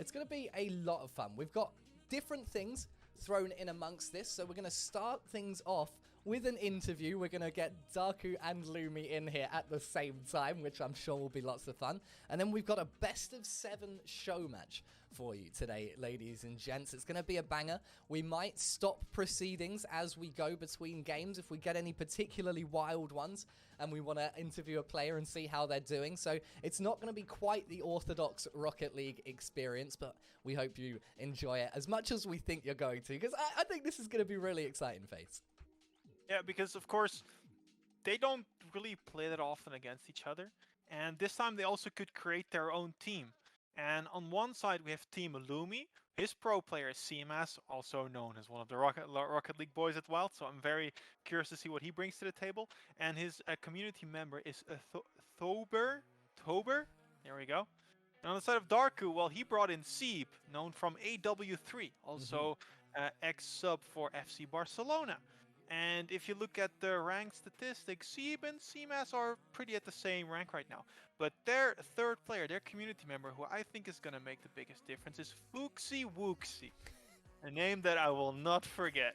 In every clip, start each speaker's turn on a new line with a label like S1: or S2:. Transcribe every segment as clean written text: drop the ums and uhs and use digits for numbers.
S1: It's going to be a lot of fun. We've got different things thrown in amongst this, so we're going to start things off with an interview. We're going to get Drku and Lumy in here at the same time, which I'm sure will be lots of fun. And then we've got a best of 7 show match for you today, ladies and gents. It's going to be a banger. We might stop proceedings as we go between games if we get any particularly wild ones and we want to interview a player and see how they're doing. So it's not going to be quite the orthodox Rocket League experience, but we hope you enjoy it as much as we think you're going to, because I think this is going to be really exciting, Faith.
S2: Yeah, because of course, they don't really play that often against each other. And this time they also could create their own team. And on one side we have Team Lumy. His pro player is CMAS, also known as one of the Rocket League boys at WYLDE. So I'm very curious to see what he brings to the table. And his community member is Tober. There we go. And on the side of Drku, well, he brought in Seeb, known from AW3, also ex-sub for FC Barcelona. And if you look at the rank statistics, Seeb and CMAS are pretty at the same rank right now. But their third player, their community member, who I think is going to make the biggest difference, is Fuxi Wuxi. A name that I will not forget.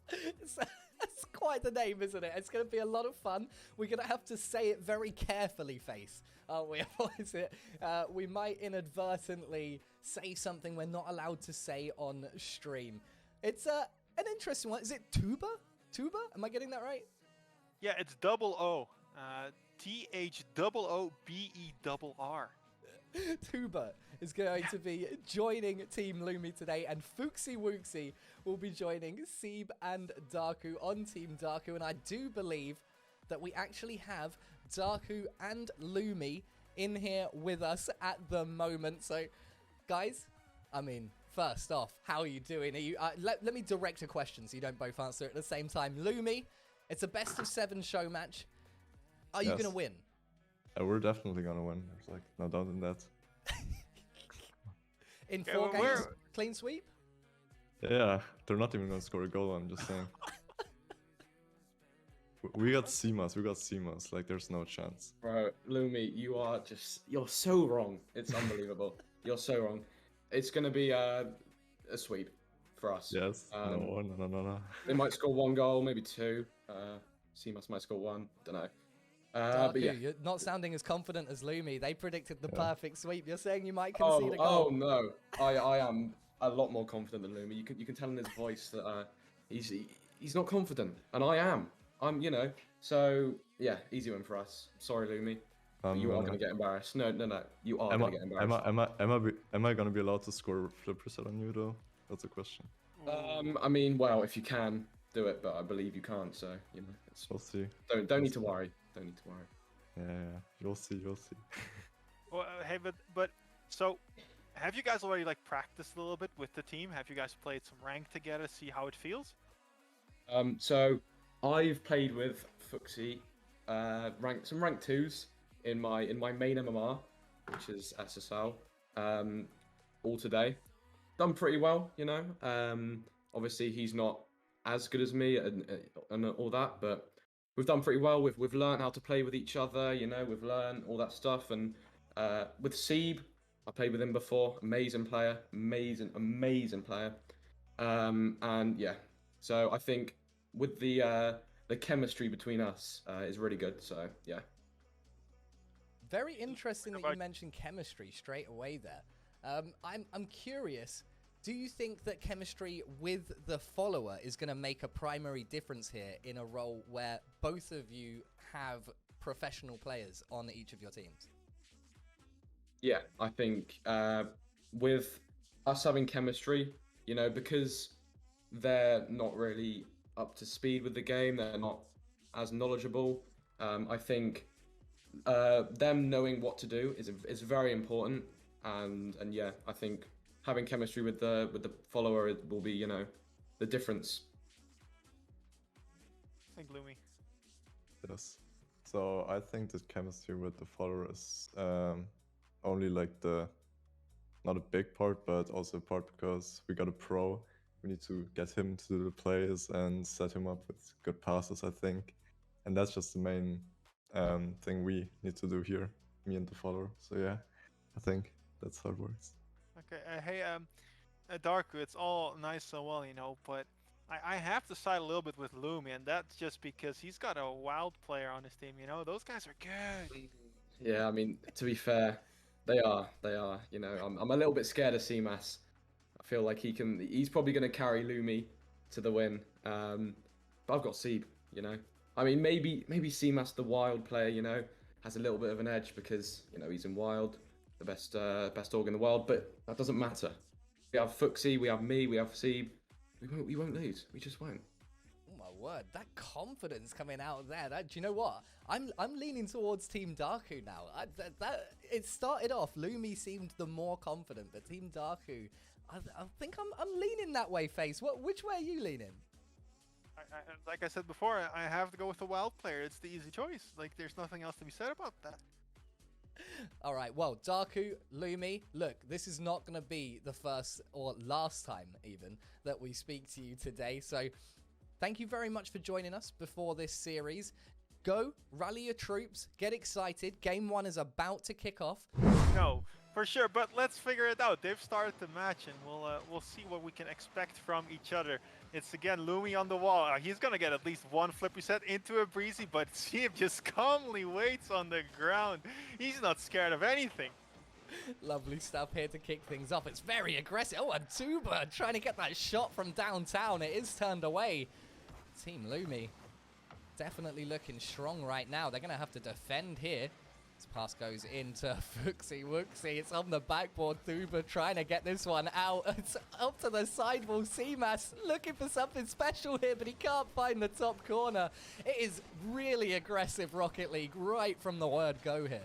S1: That's quite the name, isn't it? It's going to be a lot of fun. We're going to have to say it very carefully, Face, aren't we? What is it? We might inadvertently say something we're not allowed to say on stream. It's an interesting one. Is it Tuba? Tuba? Am I getting that right?
S2: Yeah, it's double O. THOOBERR.
S1: Tuba is going to be joining Team Lumy today, and Fuxi Wuxi will be joining Seeb and Drku on Team Drku. And I do believe that we actually have Drku and Lumy in here with us at the moment. So, guys, I mean, first off, how are you doing? Are you? Let me direct a question so you don't both answer it at the same time. Lumy, it's a best of 7 show match. Are you going to win?
S3: We're definitely going to win. There's like no doubt in that.
S1: In 4 games, clean sweep?
S3: Yeah, they're not even going to score a goal, I'm just saying. We got CMAS, like there's no chance.
S4: Bro, Lumy, you're so wrong. It's unbelievable. You're so wrong. It's going to be a sweep for us.
S3: Yes, no.
S4: They might score 1 goal, maybe 2. CMAS might score 1, don't know.
S1: Drku, yeah. You're not sounding as confident as Lumy. They predicted the perfect sweep. You're saying you might concede a goal.
S4: Oh no, I am a lot more confident than Lumy. You can tell in his voice that he's not confident, and I am. So yeah, easy one for us. Sorry, Lumy. You are going to get embarrassed. No. You are going to get embarrassed.
S3: Am I going to be allowed to score flip reset on you though? That's a question.
S4: I mean, well, if you can do it, but I believe you can't. So
S3: we'll see.
S4: Don't need to worry. Don't need to worry.
S3: Yeah, you'll see.
S2: Well, hey, but so, have you guys already like practiced a little bit with the team? Have you guys played some rank together? See how it feels?
S4: So I've played with Fuxi, some rank 2s in my main MMR, which is SSL. All today, done pretty well. Obviously he's not as good as me and all that, but we've done pretty well. We've learned how to play with each other. We've learned all that stuff. And with Seeb, I played with him before. Amazing player, amazing player. And yeah, so I think with the chemistry between us is really good. So yeah.
S1: Very interesting that you mentioned chemistry straight away there. I'm curious. Do you think that chemistry with the follower is going to make a primary difference here in a role where both of you have professional players on each of your teams?
S4: Yeah, I think with us having chemistry, because they're not really up to speed with the game, they're not as knowledgeable. I think them knowing what to do is very important, and yeah, I think having chemistry with the follower will be, the difference.
S2: I think Lumy.
S3: Yes. So I think the chemistry with the follower is only like not a big part, but also a part because we got a pro. We need to get him to the plays and set him up with good passes, I think. And that's just the main thing we need to do here, me and the follower. So yeah, I think that's how it works.
S2: Okay, hey, Darku, it's all nice and well, you know, but I have to side a little bit with Lumy, and that's just because he's got a wild player on his team, you know? Those guys are good.
S4: Yeah, I mean, to be fair, they are. They are. You know, I'm a little bit scared of CMAS. I feel like he's probably going to carry Lumy to the win. But I've got Seeb, you know. I mean, maybe CMAS, the wild player, you know, has a little bit of an edge because, you know, he's in wild, the best org in the world, but that doesn't matter. We have Fuxi, we have me, we have Seeb. We won't lose. We just won't.
S1: Oh my word, that confidence coming out there. Do you know what? I'm leaning towards Team Drku now. It started off, Lumy seemed the more confident, but Team Drku, I think I'm leaning that way, Face. Which way are you leaning?
S2: Like I said before, I have to go with the wild player. It's the easy choice. Like, there's nothing else to be said about that.
S1: All right, well, Drku, Lumy, look, this is not going to be the first or last time even that we speak to you today. So thank you very much for joining us before this series. Go, rally your troops, get excited. Game 1 is about to kick off.
S2: No, for sure, but let's figure it out. They've started the match, and we'll see what we can expect from each other. It's again Lumy on the wall. He's gonna get at least one flip reset into a breezy, but Seeb just calmly waits on the ground. He's not scared of anything.
S1: Lovely stuff here to kick things off. It's very aggressive. Oh, and Tuba trying to get that shot from downtown. It is turned away. Team Lumy definitely looking strong right now. They're gonna have to defend here. This pass goes into Fuxi Wuxi. It's on the backboard. Tuba trying to get this one out. It's up to the sidewall. CMAS looking for something special here, but he can't find the top corner. It is really aggressive Rocket League right from the word go here.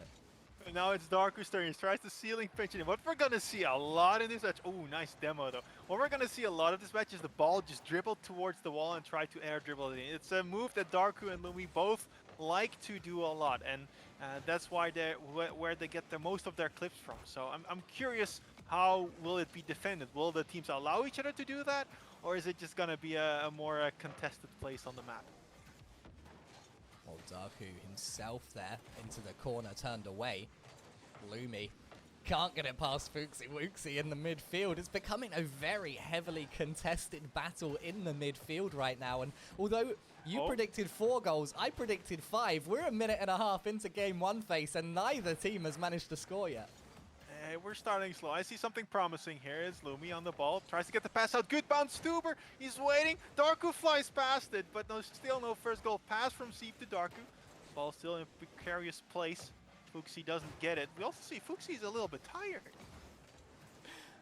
S2: And now it's Darku's turn. He tries the ceiling pinch. And what we're going to see a lot in this match... Oh, nice demo, though. What we're going to see a lot of this match is the ball just dribble towards the wall and try to air dribble it in. It's a move that Drku and Lumy both like to do a lot. And that's why where they get the most of their clips from. So I'm curious, how will it be defended? Will the teams allow each other to do that? Or is it just going to be a more contested place on the map?
S1: Well, Drku himself there into the corner, turned away. Lumy can't get it past Fuxi Wuxi in the midfield. It's becoming a very heavily contested battle in the midfield right now. And although you predicted 4 goals, I predicted 5. We're a minute and a half into game 1, Face, and neither team has managed to score yet.
S2: We're starting slow. I see something promising here. It's Lumy on the ball. Tries to get the pass out. Good bounce, Stuber. He's waiting. Drku flies past it, but still no first goal pass from Seeb to Drku. Ball still in a precarious place. Fuxi doesn't get it. We also see Fuxi's a little bit tired.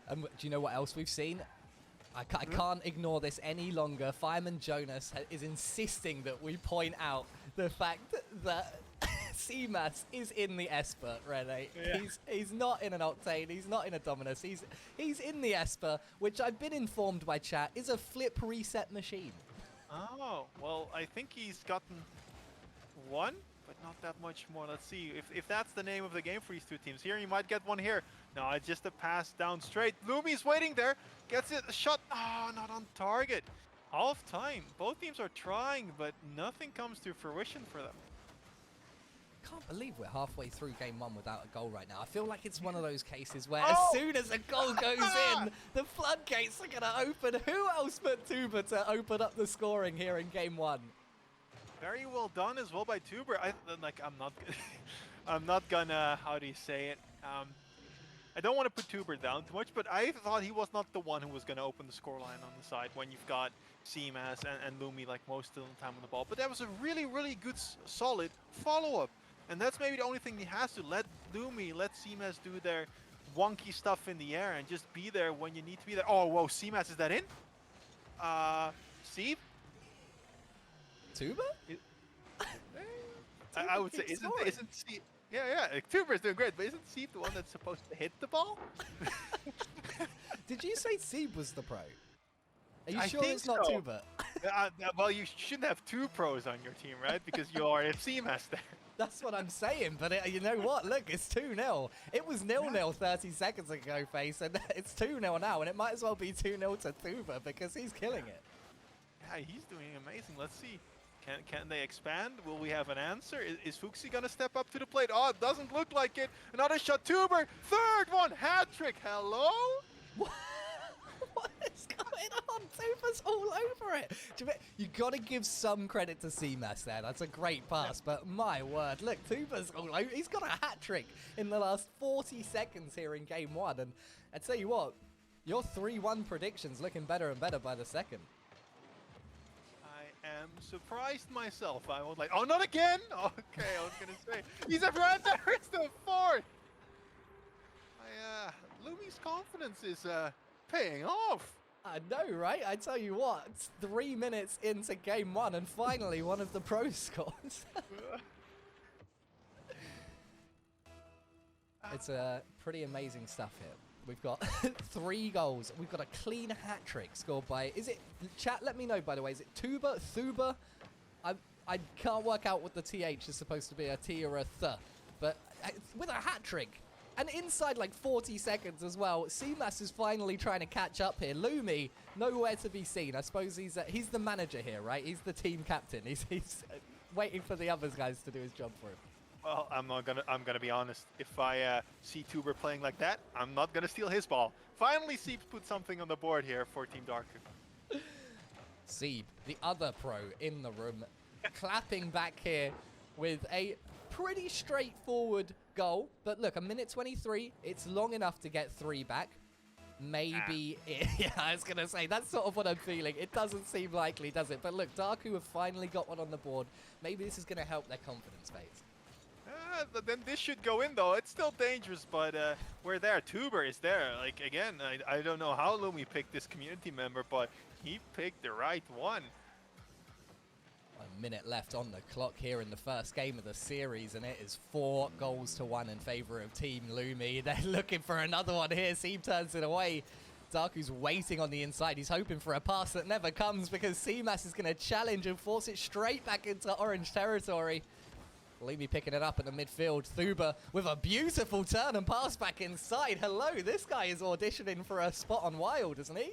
S1: Do you know what else we've seen? I can't ignore this any longer. Fireman Jonas is insisting that we point out the fact that CMAS is in the Esper, Rene. Yeah. He's not in an Octane, he's not in a Dominus, he's in the Esper, which I've been informed by chat is a flip reset machine.
S2: Oh, well, I think he's gotten 1, but not that much more. Let's see if that's the name of the game for these 2 teams. Here, you might get 1 here. No, it's just a pass down straight. Lumy's waiting there, gets it, a shot. Oh, not on target. Half time. Both teams are trying, but nothing comes to fruition for them.
S1: Can't believe we're halfway through game 1 without a goal right now. I feel like it's one of those cases where as soon as a goal goes in, the floodgates are going to open. Who else but Tuba to open up the scoring here in game 1?
S2: Very well done as well by Tuber. I'm not gonna, how do you say it? I don't want to put Tuber down too much, but I thought he was not the one who was gonna open the scoreline on the side when you've got CMAS and Lumy like most of the time on the ball. But that was a really, really good, solid follow-up. And that's maybe the only thing he has to let Lumy, let CMAS do their wonky stuff in the air and just be there when you need to be there. Oh, whoa, CMAS, is that in? Seeb?
S1: Tuba?
S2: I would say, isn't Seeb... Yeah, Tuber's doing great, but isn't Seeb the one that's supposed to hit the ball?
S1: Did you say Seeb was the pro? Are you
S2: I
S1: sure
S2: think
S1: it's not
S2: so.
S1: Tuba?
S2: Well, you shouldn't have 2 pros on your team, right? Because you are a CMAS there.
S1: That's what I'm saying, but you know what? Look, it's 2-0. It was 0-0 30 seconds ago, Face, and it's 2-0 now, and it might as well be 2-0 to Tuba because he's killing it.
S2: Yeah, he's doing amazing. Let's see. Can they expand? Will we have an answer? Is Fuxi gonna step up to the plate? Oh, it doesn't look like it. Another shot, Tuber. Third one, hat trick. Hello?
S1: What is going on? Tuber's all over it. You got to give some credit to CMAS there. That's a great pass, but my word, look, Tuber's all over. He's got a hat trick in the last 40 seconds here in game one, and I tell you what, your 3-1 prediction's looking better and better by the second.
S2: I am surprised myself. I was like, oh, not again. Okay, I was gonna say he's a right there. It's the fourth. Lumy's confidence is paying off.
S1: I know, right? I tell you what, it's 3 minutes into game one, and finally one of the pros scores. It's pretty amazing stuff here. We've got 3 goals. We've got a clean hat trick scored by, is it, chat, let me know by the way, is it Tuber, Thuber? I can't work out what the TH is supposed to be, a T or a th, but with a hat trick. And inside like 40 seconds as well, CMAS is finally trying to catch up here. Lumy, nowhere to be seen. I suppose he's the manager here, right? He's the team captain. He's waiting for the other guys to do his job for him.
S2: Well, I'm gonna be honest. If I see Tuber playing like that, I'm not gonna steal his ball. Finally, Seep put something on the board here for Team Drku.
S1: Seep, the other pro in the room, clapping back here with a pretty straightforward goal. But look, a minute 23, it's long enough to get 3 back. Maybe, yeah, I was going to say, that's sort of what I'm feeling. It doesn't seem likely, does it? But look, Drku have finally got one on the board. Maybe this is going to help their confidence phase.
S2: Then this should go in, though. It's still dangerous, but we're there. Tuber is there. Like, again, I don't know how Lumy picked this community member, but he picked the right one.
S1: A minute left on the clock here in the first game of the series, and it is 4-1 in favor of Team Lumy. They're looking for another one here. Seem turns it away. Drku's waiting on the inside. He's hoping for a pass that never comes because CMAS is going to challenge and force it straight back into orange territory. Lumy picking it up in the midfield. Thuber with a beautiful turn and pass back inside. Hello, this guy is auditioning for a spot on WYLDE, isn't he?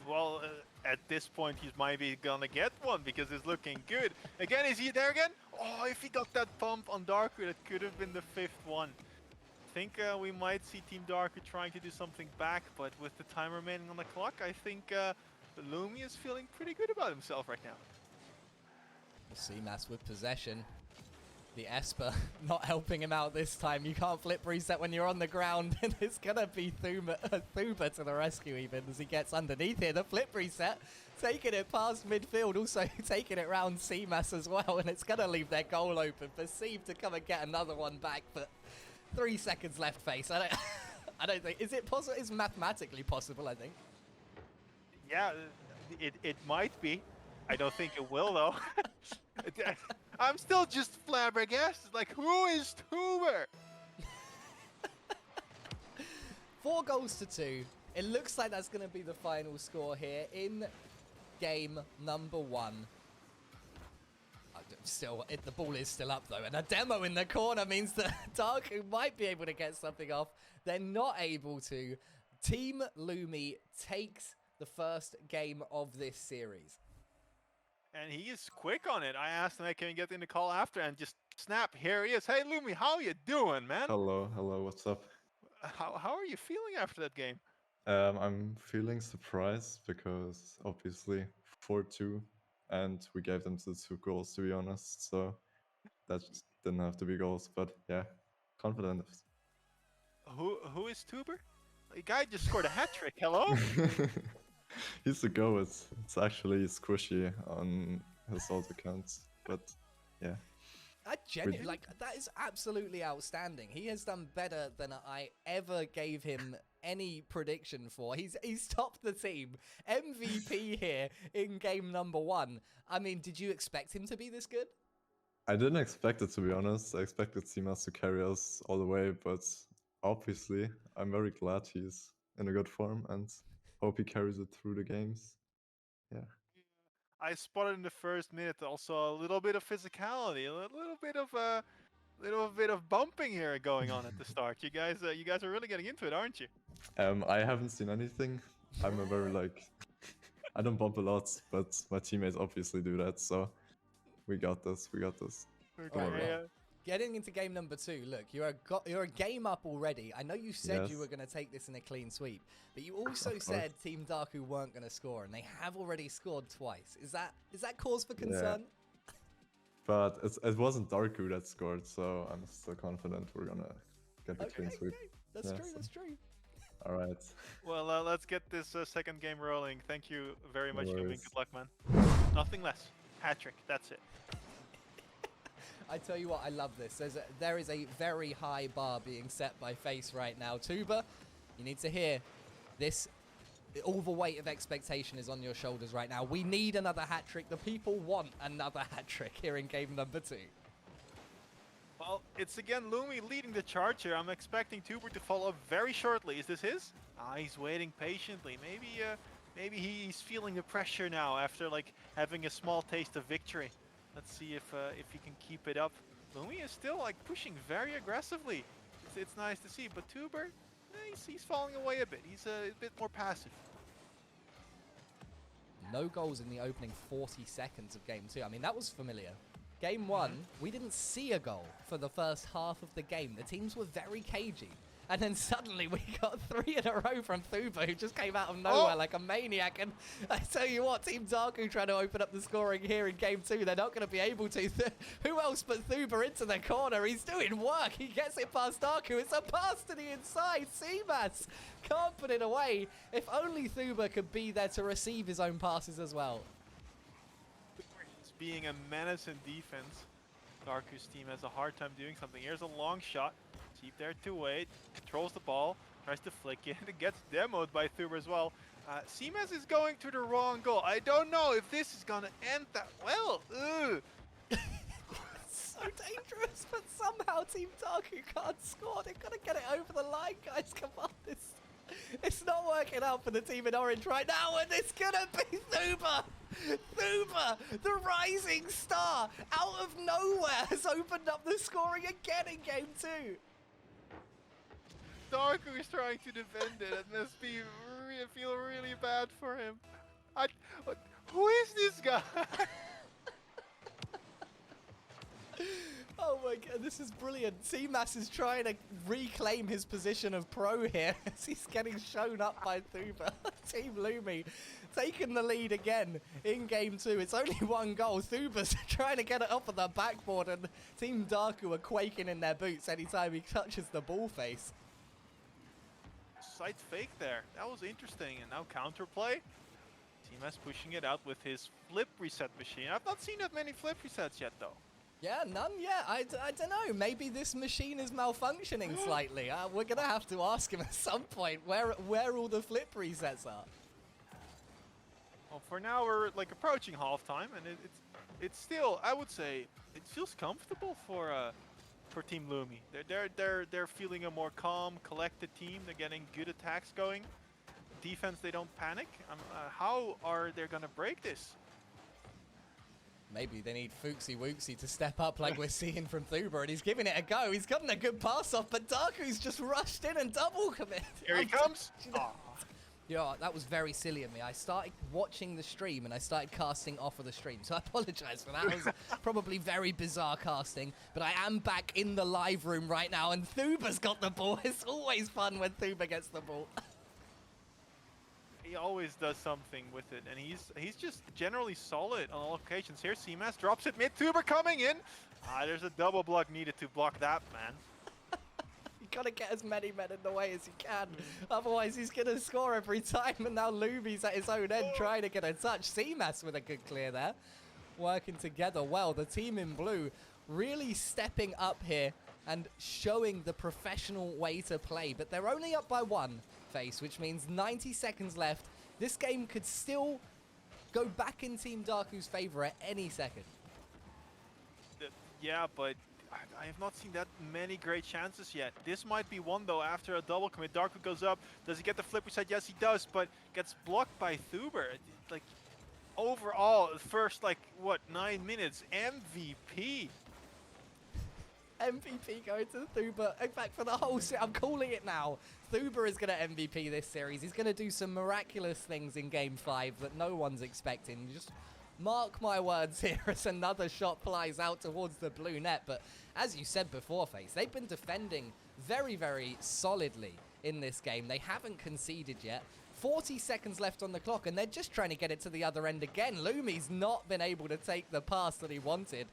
S2: Well, at this point, he's maybe gonna get one because it's looking good. Again, is he there again? Oh, if he got that pump on Drku, that could have been the 5th one. I think we might see Team Drku trying to do something back, but with the time remaining on the clock, I think Lumy is feeling pretty good about himself right now.
S1: CMAS with possession. The Esper not helping him out this time. You can't flip reset when you're on the ground, and it's going to be Thuber to the rescue even as he gets underneath here. The flip reset, taking it past midfield, also taking it round CMAS as well, and it's going to leave their goal open for Seeb to come and get another one back, but 3 seconds left, Face. I don't think, is it possible? It's mathematically possible, I think.
S2: Yeah, it might be. I don't think it will, though. I'm still just flabbergasted. Like, who is Tuber?
S1: 4-2. It looks like that's going to be the final score here in game number 1. Still, the ball is still up, though. And a demo in the corner means that Drku might be able to get something off. They're not able to. Team Lumy takes the first game of this series.
S2: And he is quick on it. I asked him, hey, can we get in the call after? And just snap, here he is. Hey, Lumy, how you doing, man?
S3: Hello, what's up?
S2: How are you feeling after that game?
S3: I'm feeling surprised because obviously 4-2, and we gave them the 2 goals, to be honest. So that didn't have to be goals, but yeah, confident.
S2: Who is Tuber? The guy just scored a hat trick. Hello?
S3: He's the goat. It's actually squishy on his old accounts, but yeah.
S1: I genuinely, like, that is absolutely outstanding. He has done better than I ever gave him any prediction for. He's topped the team. MVP here in game number 1. I mean, did you expect him to be this good?
S3: I didn't expect it, to be honest. I expected CMAS to carry us all the way, but obviously I'm very glad he's in a good form and hope he carries it through the games. Yeah.
S2: I spotted in the first minute also a little bit of physicality, a little bit of bumping here going on at the start. You guys are really getting into it, aren't you?
S3: I haven't seen anything. I'm a very I don't bump a lot, but my teammates obviously do that. So We got this. We got this.
S1: All right,
S3: worry.
S1: well, getting into game number 2, look, you're a game up already. I know you said you
S3: Yes.
S1: were going to take this in a clean sweep, but you also said Team Drku weren't going to score, and they have already scored twice. Is that cause for concern?
S3: But it wasn't Drku that scored, so I'm still confident we're gonna get the clean sweep.
S1: That's
S3: Yeah,
S1: true.
S3: so-
S1: That's true.
S3: All right.
S2: Well, let's get this second game rolling. Thank you very
S3: No
S2: much, Lumy.
S3: worries.
S2: Good luck, man. Nothing less. Hat trick. That's it.
S1: I tell you what, I love this. There is a very high bar being set by Face right now. Tuba, you need to hear this. All the weight of expectation is on your shoulders right now. We need another hat trick. The people want another hat trick here in game number 2.
S2: Well, it's again Lumy leading the charge here. I'm expecting Tuber to follow up very shortly. Is this his? He's waiting patiently. Maybe he's feeling the pressure now after like having a small taste of victory. Let's see if he can keep it up. Lumy is still like pushing very aggressively. It's nice to see, but Tuber, he's falling away a bit. He's a bit more passive.
S1: No goals in the opening 40 seconds of game 2. I mean, that was familiar. Game 1, we didn't see a goal for the first half of the game. The teams were very cagey. And then suddenly we got 3 in a row from Thuba, who just came out of nowhere like a maniac. And I tell you what, Team Drku trying to open up the scoring here in game 2. They're not going to be able to. Who else but Thuba into the corner? He's doing work. He gets it past Drku. It's a pass to the inside. Seamas can't put it away. If only Thuba could be there to receive his own passes as well.
S2: It's being a menace in defense. Drku's team has a hard time doing something. Here's a long shot. Deep there to wait, controls the ball, tries to flick it, and it gets demoed by Thuber as well. Seamas is going to the wrong goal. I don't know if this is gonna end that well. Ugh.
S1: So dangerous, but somehow Team Drku can't score. They've got to get it over the line, guys. Come on, it's not working out for the team in orange right now, and it's gonna be Thuba. Thuba, the rising star, out of nowhere, has opened up the scoring again in game 2.
S2: Drku is trying to defend it. It must be feel really bad for him. Who is this guy?
S1: Oh my god, this is brilliant. Seamas is trying to reclaim his position of pro here as he's getting shown up by Thuba. Team Lumy taking the lead again in game 2. It's only 1 goal. Thuba's trying to get it up on the backboard, and Team Drku are quaking in their boots anytime he touches the ball face.
S2: Sight fake there. That was interesting. And now counterplay. Seamas pushing it out with his flip reset machine. I've not seen that many flip resets yet, though.
S1: Yeah, none yet. I don't know. Maybe this machine is malfunctioning slightly. We're going to have to ask him at some point where all the flip resets are.
S2: Well, for now we're like approaching halftime, and it's still, I would say, it feels comfortable for Team Lumy. They're feeling a more calm, collected team. They're getting good attacks going. Defense, they don't panic. How are they gonna break this?
S1: Maybe they need Fuxi Wooksy to step up like we're seeing from Thuba, and he's giving it a go. He's gotten a good pass off, but Drku's just rushed in and double commit.
S2: Here he comes.
S1: You know, that was very silly of me. I started watching the stream and I started casting off of the stream, so I apologize for that. It was probably very bizarre casting, but I am back in the live room right now, and Thuba's got the ball. It's always fun when Thuba gets the ball.
S2: He always does something with it, and he's just generally solid on all occasions. Here, Seamas drops it mid. Thuba coming in. There's a double block needed to block that, man.
S1: You gotta get as many men in the way as you can, otherwise he's gonna score every time. And now Lumy's at his own end trying to get a touch. Seamas with a good clear there, working together well. The team in blue really stepping up here and showing the professional way to play, but they're only up by 1. Face, which means 90 seconds left. This game could still go back in Team Drku's favor at any second.
S2: Yeah, but I have not seen that many great chances yet. This might be one, though, after a double commit. Drku goes up. Does he get the flip reset? Yes, he does, but gets blocked by Thuber. Like, overall, first, like, what, 9 minutes? MVP.
S1: MVP going to Thuba. In fact, for the whole series, I'm calling it now. Thuba is going to MVP this series. He's going to do some miraculous things in Game 5 that no one's expecting. Just Mark my words here as another shot flies out towards the blue net. But as you said before, FaZe, they've been defending very, very solidly in this game. They haven't conceded yet. 40 seconds left on the clock, and they're just trying to get it to the other end again. Lumy's not been able to take the pass that he wanted.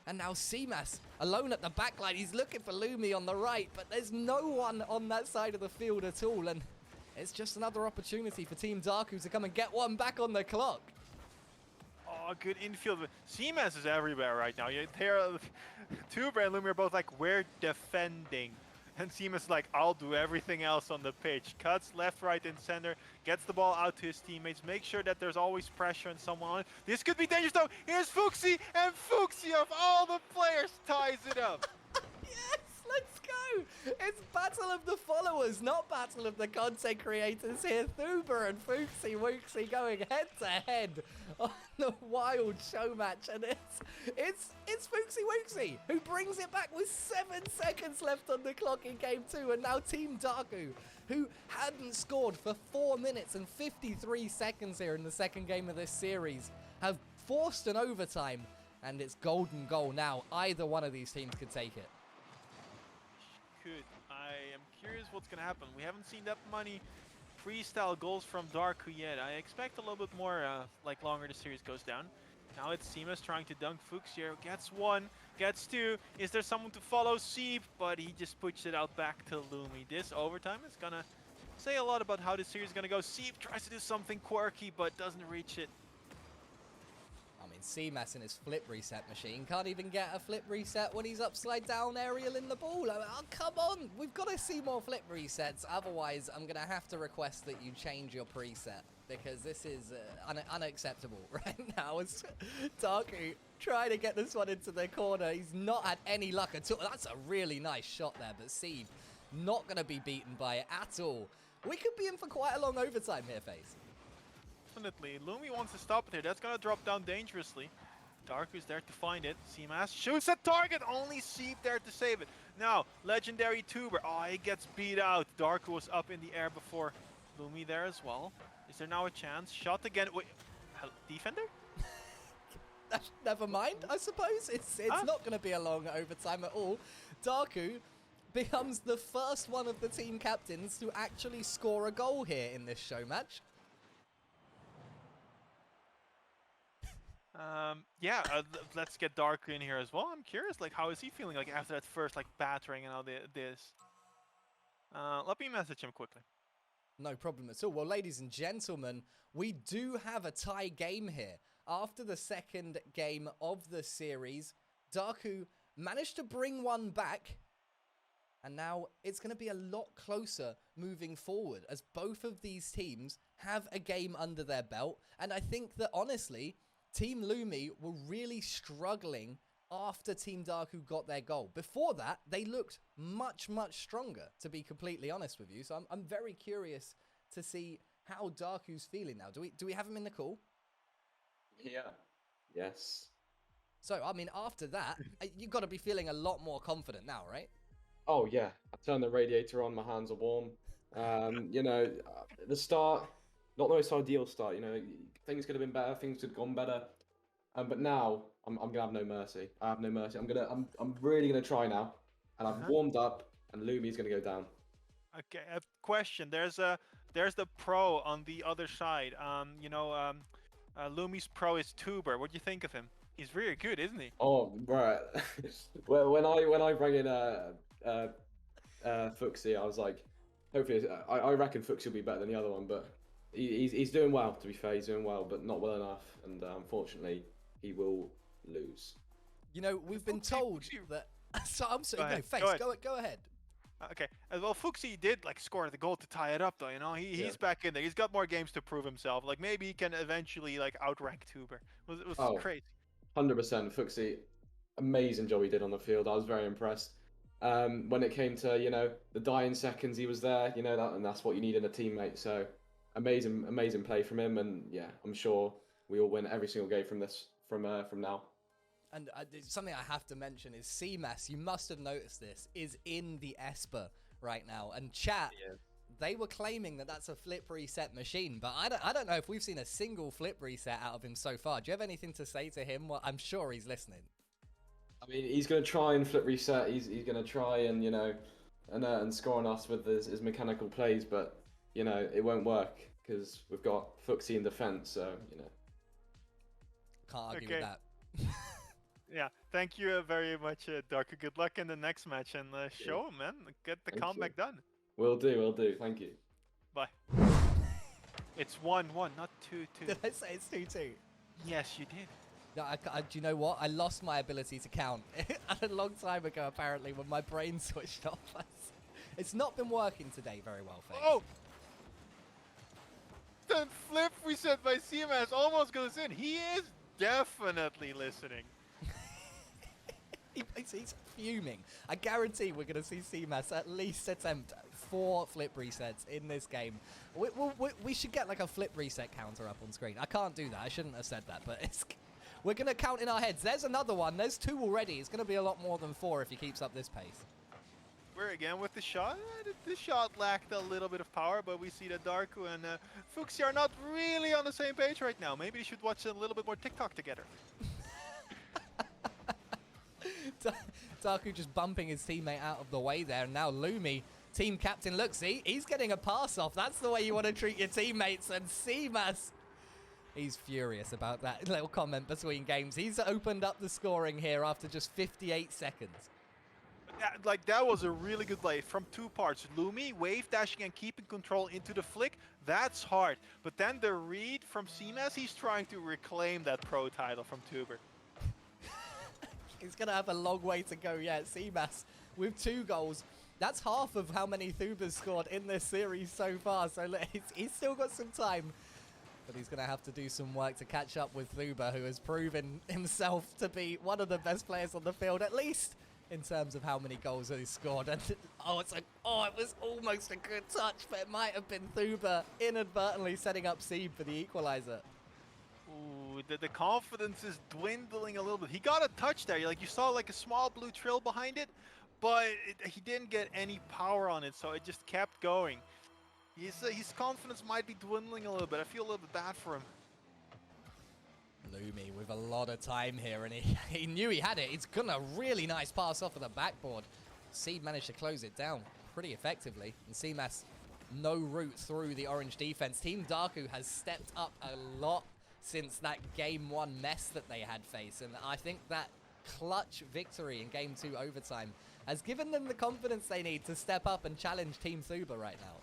S1: And now Seamas alone at the back line. He's looking for Lumy on the right, but there's no one on that side of the field at all. And it's just another opportunity for Team Drku to come and get one back on the clock.
S2: Oh, good infield. Seamas is everywhere right now. Tuber and Lumy are both like, we're defending. And Seamus is like, I'll do everything else on the pitch. Cuts left, right, and center. Gets the ball out to his teammates. Make sure that there's always pressure on someone on it. This could be dangerous though. Here's Fuxi, and Fuxi of all the players ties it up.
S1: Yes, let's go. It's Battle of the Followers, not Battle of the Content Creators here. Thuber and Fuxi Wuxi going head to head on the wild show match, and it's Fuxi Wuxi who brings it back with 7 seconds left on the clock in game 2, and now Team Drku, who hadn't scored for 4 minutes and 53 seconds here in the second game of this series, have forced an overtime, and it's golden goal now. Either one of these teams could take it.
S2: Good. I am curious what's going to happen. We haven't seen that many freestyle goals from Drku yet. I expect a little bit more like longer the series goes down. Now it's Seamus trying to dunk Fuchs here. Gets 1, gets 2. Is there someone to follow? Seep, but he just pushed it out back to Lumy. This overtime is going to say a lot about how this series is going to go. Seep tries to do something quirky, but doesn't reach it.
S1: I mean, Seamas in his flip reset machine can't even get a flip reset when he's upside down aerial in the ball. I mean, oh, come on. We've got to see more flip resets. Otherwise, I'm going to have to request that you change your preset, because this is unacceptable right now. As Drku trying to get this one into the corner. He's not had any luck at all. That's a really nice shot there, but Seed not going to be beaten by it at all. We could be in for quite a long overtime here, FaZe.
S2: Definitely. Lumy wants to stop it here. That's going to drop down dangerously. Drku's there to find it. Seamas shoots at target. Only Seep there to save it. Now, legendary Tuber. Oh, he gets beat out. Drku was up in the air before. Lumy there as well. Is there now a chance? Shot again. Wait, defender?
S1: Never mind, I suppose. It's not going to be a long overtime at all. Drku becomes the first one of the team captains to actually score a goal here in this show match.
S2: Yeah, let's get Drku in here as well. I'm curious, like, how is he feeling, like, after that first, like, battering and all this? Let me message him quickly.
S1: No problem at all. Well, ladies and gentlemen, we do have a tie game here. After the second game of the series, Drku managed to bring one back, and now it's going to be a lot closer moving forward, as both of these teams have a game under their belt, and I think that, honestly, Team Lumy were really struggling after Team Drku got their goal. Before that, they looked much, much stronger, to be completely honest with you. So I'm very curious to see how Drku's feeling now. Do we have him in the call?
S4: Yeah. Yes.
S1: So, I mean, after that, you've got to be feeling a lot more confident now, right?
S4: Oh, yeah. I turned the radiator on, my hands are warm. You know, the start, not the most ideal start, you know, things could have been better, things could have gone better. But now, I'm going to have no mercy. I have no mercy. I'm really going to try now. And I've warmed up, and Lumy's going to go down.
S2: Okay, a question. There's the pro on the other side. Lumy's pro is Tuber. What do you think of him? He's really good, isn't he?
S4: Oh, right. Well, when I bring in Fuxi, I was like, hopefully, I reckon Fuxi will be better than the other one, but he's doing well. To be fair, he's doing well, but not well enough, and unfortunately, he will lose.
S1: You know, we've been told that. So I'm sorry. No, FaZe, go ahead.
S2: Okay. Well, Fuxi did like score the goal to tie it up, though. You know, he's back in there. He's got more games to prove himself. Like maybe he can eventually like outrank Tuber. It was crazy.
S4: 100%. Fuxi, amazing job he did on the field. I was very impressed. When it came to, you know, the dying seconds, he was there. You know, and that's what you need in a teammate. So amazing play from him, and yeah, I'm sure we will win every single game from this from now.
S1: And something I have to mention is Seamas, you must have noticed this, is in the Esper right now. And chat, they were claiming that that's a flip reset machine, but I don't know if we've seen a single flip reset out of him so far. Do you have anything to say to him? Well, I'm sure he's listening.
S4: I mean, he's going to try and flip reset. He's going to try and, you know, and score on us with his mechanical plays, but, you know, it won't work because we've got Fuxi in defense, so, you know.
S1: Can't argue with that.
S2: Yeah, thank you very much, Drku. Good luck in the next match, and show him, man. Get the comeback done.
S4: Will do. Thank you.
S2: Bye. It's 1-1, not 2-2.
S1: Did I say it's 2-2?
S2: Yes, you did.
S1: No, do you know what? I lost my ability to count a long time ago, apparently, when my brain switched off. It's not been working today very well, Faith.
S2: Oh! The flip reset by CMS almost goes in. He is definitely listening.
S1: He's fuming. I guarantee we're going to see CMAS at least attempt 4 flip resets in this game. We should get like a flip reset counter up on screen. I can't do that. I shouldn't have said that, but we're going to count in our heads. There's another one. There's 2 already. It's going to be a lot more than 4 if he keeps up this pace.
S2: We're again with the shot. The shot lacked a little bit of power, but we see that Drku and Fuxi are not really on the same page right now. Maybe they should watch a little bit more TikTok together.
S1: Drku just bumping his teammate out of the way there. And now Lumy, team captain, look, see, he's getting a pass off. That's the way you want to treat your teammates. And CMAS, he's furious about that little comment between games. He's opened up the scoring here after just 58 seconds.
S2: Like, that was a really good play from 2 parts. Lumy wave dashing and keeping control into the flick. That's hard. But then the read from CMAS, he's trying to reclaim that pro title from Tuber.
S1: He's going to have a long way to go yet. CMAS with 2 goals. That's half of how many Thubers scored in this series so far. So look, he's still got some time. But he's going to have to do some work to catch up with Thuber, who has proven himself to be one of the best players on the field, at least in terms of how many goals he's scored. And it was almost a good touch, but it might have been Thuber inadvertently setting up Seed for the equalizer.
S2: Ooh, the confidence is dwindling a little bit. He got a touch there. Like, you saw like a small blue trail behind it, but he didn't get any power on it, so it just kept going. His confidence might be dwindling a little bit. I feel a little bit bad for him.
S1: Lumy with a lot of time here, and he knew he had it. He's got a really nice pass off of the backboard. Seed managed to close it down pretty effectively, and CMAS no route through the orange defense. Team Drku has stepped up a lot since that Game 1 mess that they had faced, and I think that clutch victory in Game 2 overtime has given them the confidence they need to step up and challenge Team Thuba right now.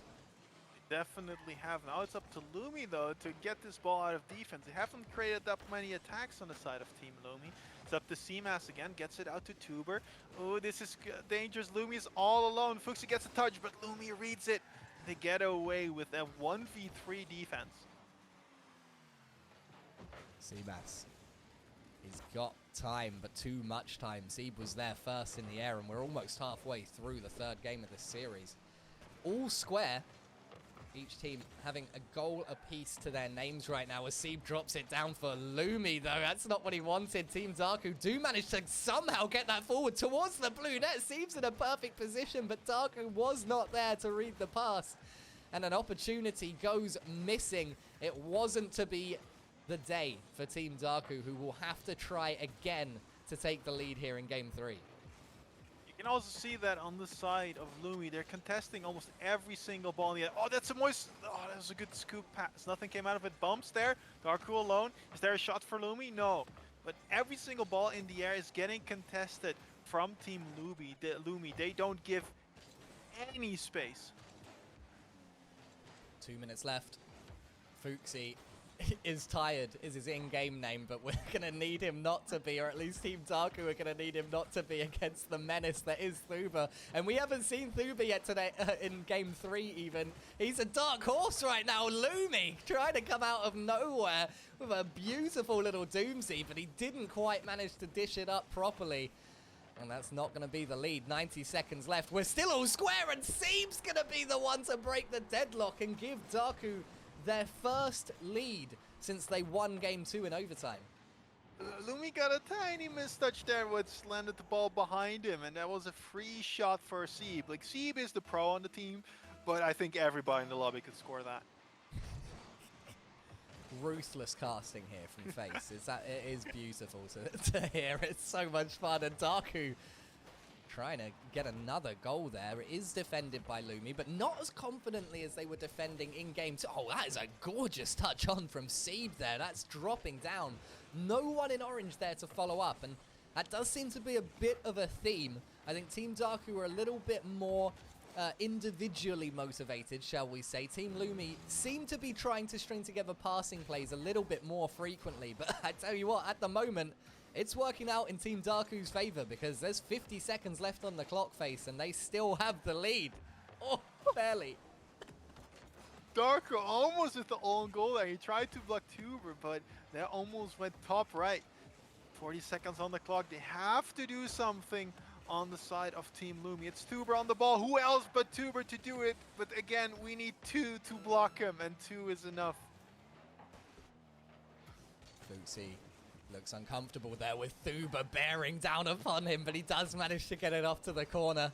S2: Definitely have. Now it's up to Lumy, though, to get this ball out of defense. They haven't created that many attacks on the side of Team Lumy. It's up to CMAS again, gets it out to Tuber. Oh, this is dangerous. Lumy is all alone. Fuxi gets a touch, but Lumy reads it. They get away with a 1v3 defense.
S1: CMAS, he's got time, but too much time. Zeeb was there first in the air, and we're almost halfway through the 3rd game of this series. All square. Each team having a goal apiece to their names right now as Seeb drops it down for Lumy, though. That's not what he wanted. Team Drku do manage to somehow get that forward towards the blue net. Seeb's in a perfect position, but Drku was not there to read the pass. And an opportunity goes missing. It wasn't to be the day for Team Drku, who will have to try again to take the lead here in Game 3.
S2: You can also see that on the side of Lumy, they're contesting almost every single ball in the air. Oh, that's a moist. Oh, that was a good scoop pass. Nothing came out of it. Bumps there. Drku alone. Is there a shot for Lumy? No. But every single ball in the air is getting contested from Team Lumy. They don't give any space.
S1: 2 minutes left. Fuxi is tired, is his in-game name, but we're going to need him not to be, or at least Team Drku are going to need him not to be against the menace that is Thuba. And we haven't seen Thuba yet today in Game 3 even. He's a dark horse right now. Lumy trying to come out of nowhere with a beautiful little Doomsday, but he didn't quite manage to dish it up properly. And that's not going to be the lead. 90 seconds left. We're still all square, and Seeb's going to be the one to break the deadlock and give Drku their first lead since they won Game 2 in overtime.
S2: Lumy got a tiny mistouch there, which landed the ball behind him, and that was a free shot for Seeb. Like, Seeb is the pro on the team. but I think everybody in the lobby could score that.
S1: Ruthless casting here from Face. It is beautiful to hear. It's so much fun. And Drku trying to get another goal there. It is defended by Lumy, but not as confidently as they were defending in game 2. Oh, that is a gorgeous touch on from Seeb there. That's dropping down. No one in orange there to follow up, and that does seem to be a bit of a theme. I think Team Drku are a little bit more individually motivated, shall we say. Team Lumy seem to be trying to string together passing plays a little bit more frequently, but I tell you what, at the moment, it's working out in Team Drku's favor because there's 50 seconds left on the clock, Face, and they still have the lead. Oh, barely.
S2: Drku almost with the own goal there. He tried to block Tuber, but that almost went top right. 40 seconds on the clock. They have to do something on the side of Team Lumy. It's Tuber on the ball. Who else but Tuber to do it? But again, we need 2 to block him, and 2 is enough.
S1: Fuxi looks uncomfortable there with Thuber bearing down upon him, but he does manage to get it off to the corner.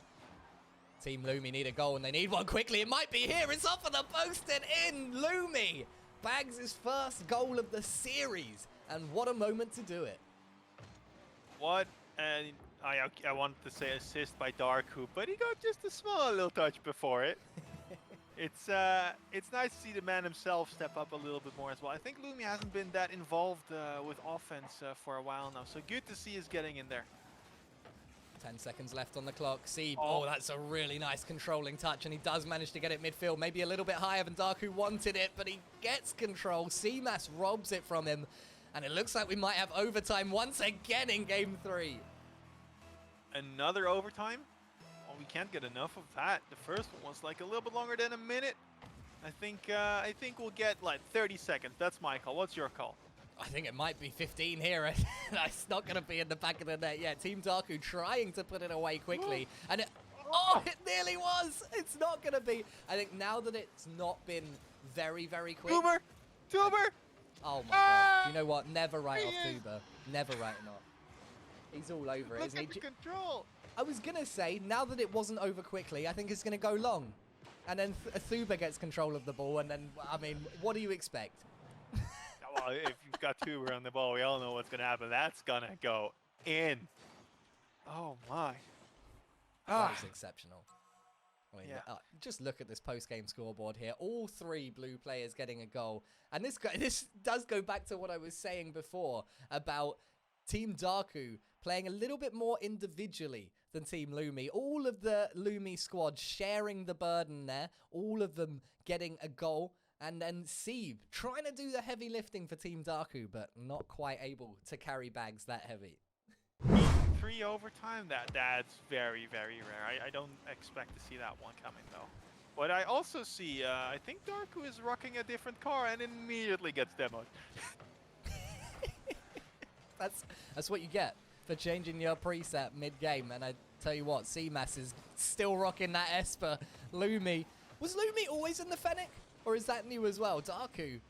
S1: Team Lumy need a goal, and they need one quickly. It might be here. It's off of the post and in. Lumy bags his first goal of the series, and what a moment to do it.
S2: What? And I wanted to say assist by Drku, but he got just a small little touch before it. It's nice to see the man himself step up a little bit more as well. I think Lumy hasn't been that involved with offense for a while now, so good to see he's getting in there.
S1: 10 seconds left on the clock. Seeb, oh, that's a really nice controlling touch, and he does manage to get it midfield, maybe a little bit higher than Drku wanted it, but he gets control. Seamas robs it from him, and it looks like we might have overtime once again in game 3.
S2: Another overtime? Well, we can't get enough of that. The first one was like a little bit longer than a minute. I think we'll get like 30 seconds. That's my call. What's your call?
S1: I think it might be 15 here. It's not going to be in the back of the net yet. Team Drku trying to put it away quickly. And it nearly was. It's not going to be. I think now that it's not been very, very quick.
S2: Tuber!
S1: Oh my god. You know what? Never write off Tuber. Never write him off. He's all over it, isn't he?
S2: Control.
S1: I was going to say, now that it wasn't over quickly, I think it's going to go long. And then Thuber gets control of the ball, and then, I mean, what do you expect?
S2: Well, if you've got Tuber on the ball, we all know what's going to happen. That's going to go in. Oh, my.
S1: That was exceptional. I mean, just look at this post-game scoreboard here. All 3 blue players getting a goal. And this does go back to what I was saying before about Team Drku playing a little bit more individually than Team Lumy. All of the Lumy squad sharing the burden there. All of them getting a goal. And then Seeb trying to do the heavy lifting for Team Drku, but not quite able to carry bags that heavy.
S2: 3 overtime? That's very, very rare. I don't expect to see that one coming, though. But I also see, I think Drku is rocking a different car and immediately gets demoed.
S1: That's what you get for changing your preset mid-game. And I tell you what, Seamas is still rocking that Esper. Lumy. Was Lumy always in the Fennec? Or is that new as well? Drku,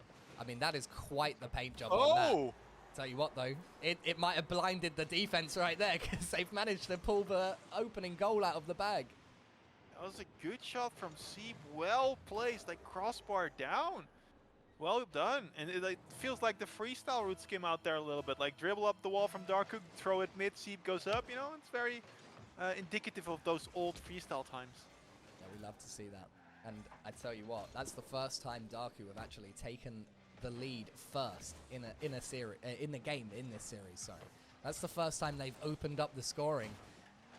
S1: I mean, that is quite the paint job on that. Tell you what, though, it might have blinded the defense right there because they've managed to pull the opening goal out of the bag.
S2: That was a good shot from Seeb. Well placed, like crossbar down. Well done. And it feels like the freestyle roots came out there a little bit. Like dribble up the wall from Drku, throw it mid, Seeb goes up. You know, it's very indicative of those old freestyle times.
S1: Yeah, we love to see that. And I tell you what, that's the first time Drku have actually taken the lead first in a series, in the game in this series. Sorry, that's the first time they've opened up the scoring.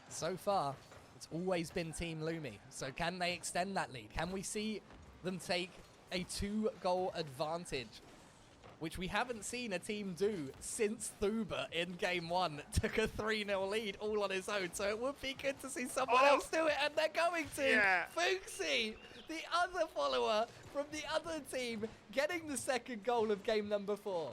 S1: So far, it's always been Team Lumy. So can they extend that lead? Can we see them take a 2-goal advantage, which we haven't seen a team do since Thuber in game 1 took a 3-0 lead all on his own. So it would be good to see someone else do it, and they're going to.
S2: Yeah.
S1: Fuxi, the other follower from the other team, getting the 2nd goal of game number 4.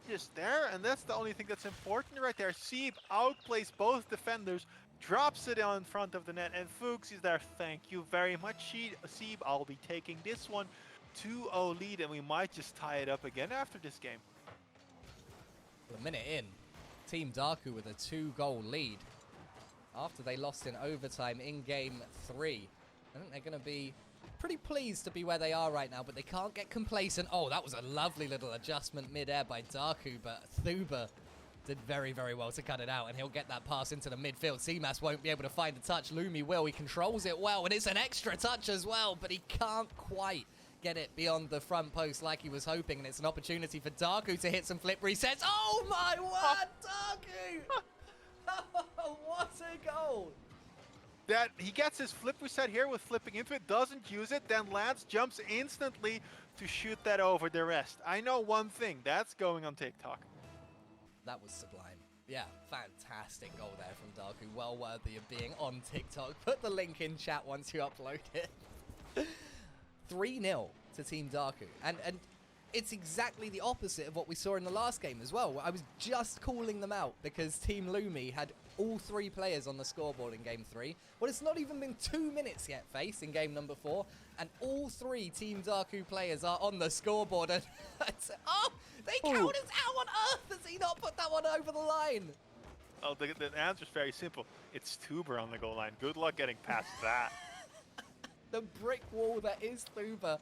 S2: Just there, and that's the only thing that's important right there. Seeb outplays both defenders, drops it on in front of the net, and Fuchs is there. Thank you very much, Seeb. I'll be taking this one. 2-0 lead, and we might just tie it up again after this game.
S1: A minute in, Team Drku with a 2-goal lead after they lost in overtime in game 3. I think they're going to be pretty pleased to be where they are right now, but they can't get complacent. Oh, that was a lovely little adjustment mid-air by Drku, but Thuba did very, very well to cut it out, and he'll get that pass into the midfield. Seamas won't be able to find the touch. Lumy will. He controls it well, and it's an extra touch as well, but he can't quite get it beyond the front post like he was hoping, and it's an opportunity for Drku to hit some flip resets. Oh my word, Drku! Oh, what a goal!
S2: That he gets his flip reset here with flipping into it, doesn't use it, then Lance jumps instantly to shoot that over the rest. I know one thing, that's going on TikTok.
S1: That was sublime. Yeah, fantastic goal there from Drku. Well worthy of being on TikTok. Put the link in chat once you upload it. 3-0 to Team Drku. And it's exactly the opposite of what we saw in the last game as well. I was just calling them out because Team Lumy had all 3 players on the scoreboard in Game 3. Well, it's not even been 2 minutes yet, Face, in Game number 4. And all 3 Team Drku players are on the scoreboard. And oh, they count us out on Earth. Has he not put that one over the line?
S2: Oh, the answer's very simple. It's Tuber on the goal line. Good luck getting past that.
S1: The brick wall that is Thuba,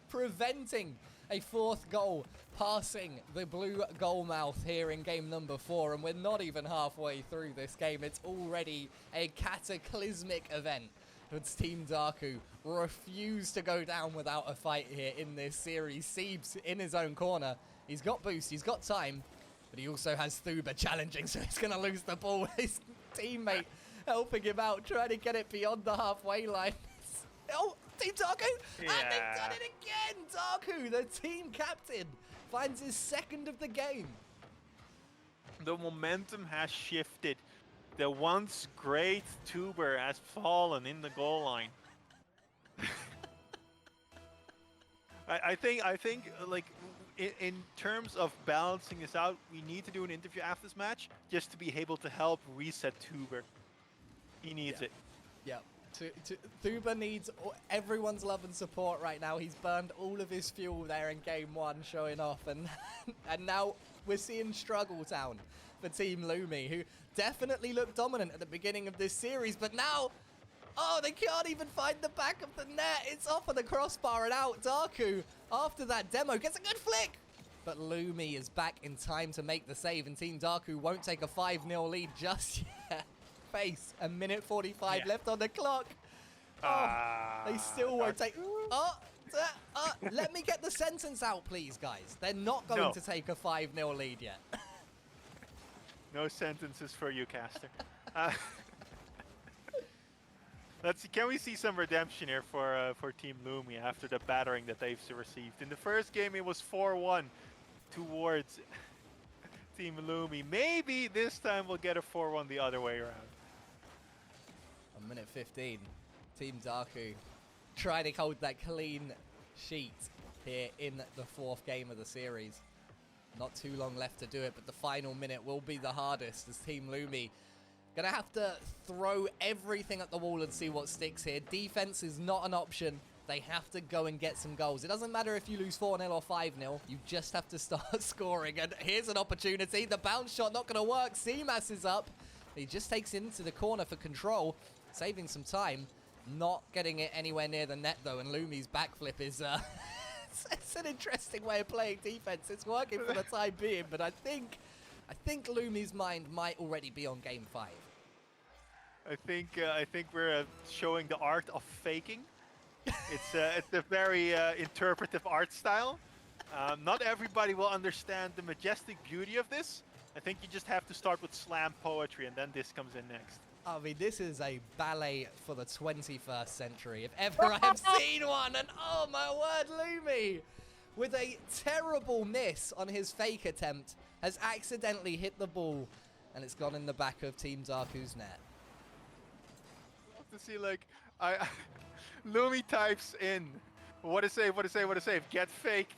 S1: preventing a 4th goal, passing the blue goal mouth here in game number 4, and we're not even halfway through this game. It's already a cataclysmic event. It's Team Drku refuse to go down without a fight here in this series. Siebes in his own corner. He's got boost, he's got time, but he also has Thuba challenging, so he's going to lose the ball. His teammate helping him out, trying to get it beyond the halfway line. Oh, Team Drku!
S2: Yeah.
S1: And they've done it again! Drku, the team captain, finds his 2nd of the game.
S2: The momentum has shifted. The once great Tuber has fallen in the goal line. I think like in terms of balancing this out, we need to do an interview after this match just to be able to help reset Tuber. He needs it.
S1: Yep. Thuba needs everyone's love and support right now. He's burned all of his fuel there in game 1, showing off, and and now we're seeing Struggle Town for Team Lumy, who definitely looked dominant at the beginning of this series, but now, oh, they can't even find the back of the net. It's off of the crossbar and out. Drku, after that demo, gets a good flick, but Lumy is back in time to make the save, and Team Drku won't take a 5-0 lead just yet. Face, a minute 45 left on the clock. Oh, they still won't take. Let me get the sentence out, please, guys. They're not going to take a 5-0 lead yet.
S2: No sentences for you, Caster. Let's see. Can we see some redemption here for Team Lumy after the battering that they've received? In the first game, it was 4-1 towards Team Lumy. Maybe this time we'll get a 4-1 the other way around.
S1: On minute 15, Team Drku trying to hold that clean sheet here in the 4th game of the series. Not too long left to do it, but the final minute will be the hardest as Team Lumy gonna have to throw everything at the wall and see what sticks here. Defense is not an option. They have to go and get some goals. It doesn't matter if you lose 4-0 or 5-0. You just have to start scoring. And here's an opportunity. The bounce shot not going to work. Seamas is up. He just takes it into the corner for control, saving some time. Not getting it anywhere near the net, though. And Lumy's backflip is... it's an interesting way of playing defense. It's working for the time being, but I think Lumy's mind might already be on game 5.
S2: I think we're showing the art of faking. It's a very interpretive art style. Not everybody will understand the majestic beauty of this. I think you just have to start with slam poetry, and then this comes in next.
S1: I mean, this is a ballet for the 21st century, if ever I have seen one. And oh my word, Lumy, with a terrible miss on his fake attempt, has accidentally hit the ball, and it's gone in the back of Team Drku's net.
S2: To see, like, Lumy types in, what a save, what a save, what a save, get faked.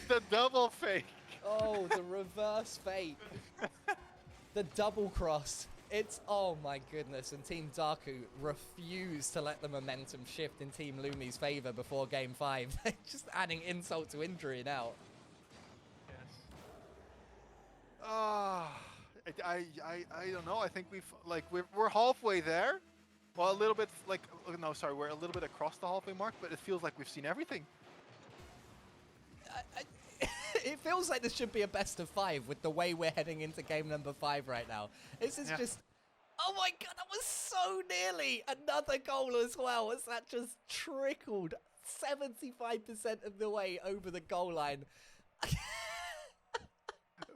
S2: The double fake.
S1: Oh, the reverse fake. The double cross. It's, oh my goodness, and Team Drku refused to let the momentum shift in Team Lumy's favor before game 5. They're just adding insult to injury now.
S2: Yes. Ah, I don't know. I think we're halfway there. Well, a little bit no, sorry, we're a little bit across the halfway mark, but it feels like we've seen everything.
S1: It feels like this should be a best of 5 with the way we're heading into game number 5 right now. This is just... Oh my god, that was so nearly another goal as well, as that just trickled 75% of the way over the goal line.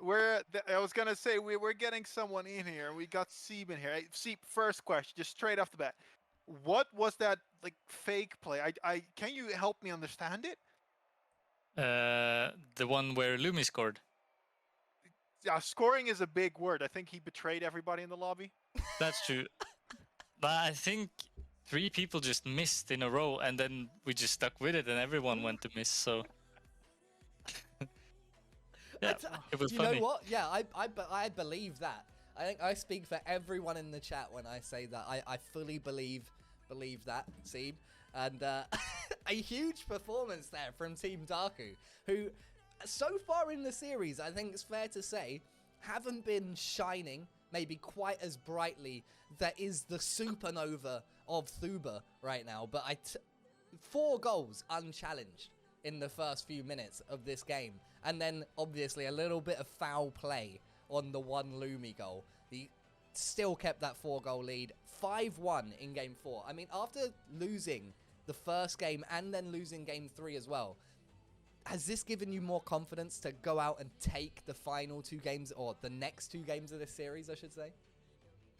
S2: I was gonna say we're getting someone in here. We got Seeb in here. Hey, Seeb, first question, just straight off the bat. What was that fake play? I can you help me understand it?
S5: The one where Lumy scored.
S2: Yeah, scoring is a big word. I think he betrayed everybody in the lobby.
S5: That's true. But I think 3 people just missed in a row, and then we just stuck with it, and everyone went to miss. So yeah, it was funny.
S1: You know what? Yeah, I believe that. I think I speak for everyone in the chat when I say that. I fully believe that, Seeb. And a huge performance there from Team Drku, who so far in the series, I think it's fair to say, haven't been shining maybe quite as brightly. That is the supernova of Thuba right now. But 4 goals unchallenged in the first few minutes of this game. And then, obviously, a little bit of foul play on the 1 Lumy goal. He still kept that 4-goal lead. 5-1 in Game 4. I mean, after losing the first game and then losing Game 3 as well, has this given you more confidence to go out and take the final 2 games, or the next 2 games of this series, I should say?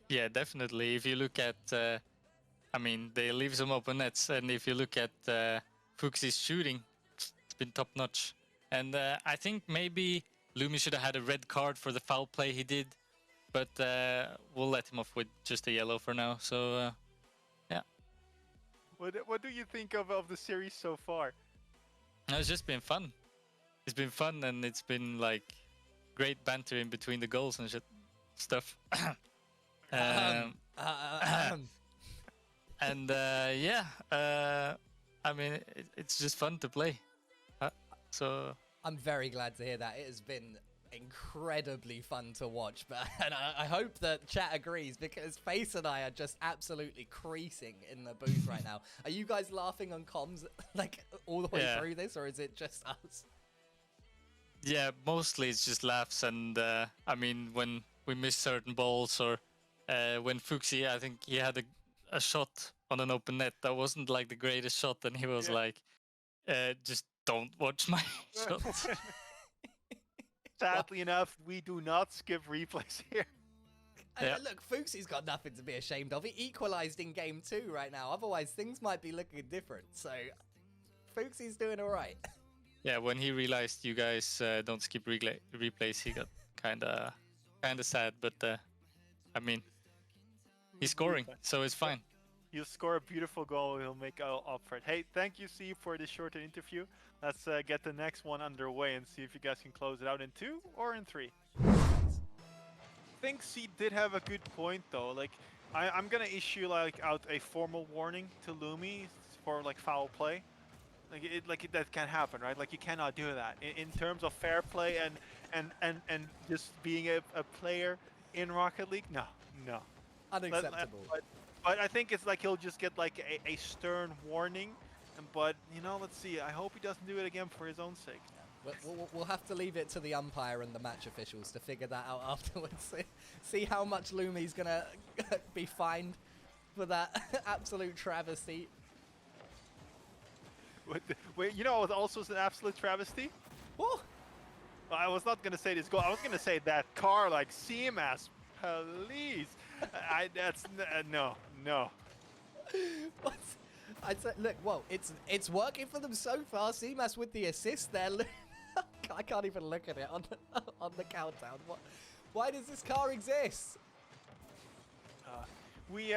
S5: Yeah, definitely. If you look at, I mean, they leave some open nets, and if you look at Fuchs's shooting, it's been top-notch. And I think maybe Lumy should have had a red card for the foul play he did, but we'll let him off with just a yellow for now. So, yeah.
S2: What do you think of the series so far?
S5: No, it's just been fun. It's been fun, and it's been great banter in between the goals and stuff. And yeah, I mean, it's just fun to play. So
S1: I'm very glad to hear that. It has been incredibly fun to watch, but and I hope that chat agrees, because Face and I are just absolutely creasing in the booth right now. Are you guys laughing on comms all the way through this, or is it just us?
S5: Yeah, mostly it's just laughs, and I mean, when we miss certain balls, or when Fuxi, I think he had a shot on an open net that wasn't the greatest shot, and he was just don't watch my shot.
S2: Sadly enough, we do not skip replays here.
S1: Look, Fuxi's got nothing to be ashamed of. He equalised in Game 2 right now. Otherwise, things might be looking different. So, Fuxi's doing all right.
S5: Yeah, when he realized you guys don't skip replays, he got kind of sad. But I mean, he's scoring, so it's fine.
S2: He'll score a beautiful goal. He'll make up for it. Hey, thank you, Steve, for this short interview. Let's get the next one underway and see if you guys can close it out in 2 or in 3. I think C did have a good point, though. I'm gonna issue out a formal warning to Lumy for foul play. That can't happen, right? You cannot do that in terms of fair play and just being a player in Rocket League. No.
S1: Unacceptable.
S2: But I think it's he'll just get a stern warning. But let's see. I hope he doesn't do it again for his own sake.
S1: We'll have to leave it to the umpire and the match officials to figure that out afterwards. See how much Lumy's gonna be fined for that absolute travesty.
S2: Wait, what also is an absolute travesty?
S1: What?
S2: Well, I was not gonna say this goal. I was gonna say that car CMS. Please. No.
S1: What? I'd say, look, whoa, it's working for them so far. CMAS with the assist there. I can't even look at it on the countdown. Why does this car exist?
S2: We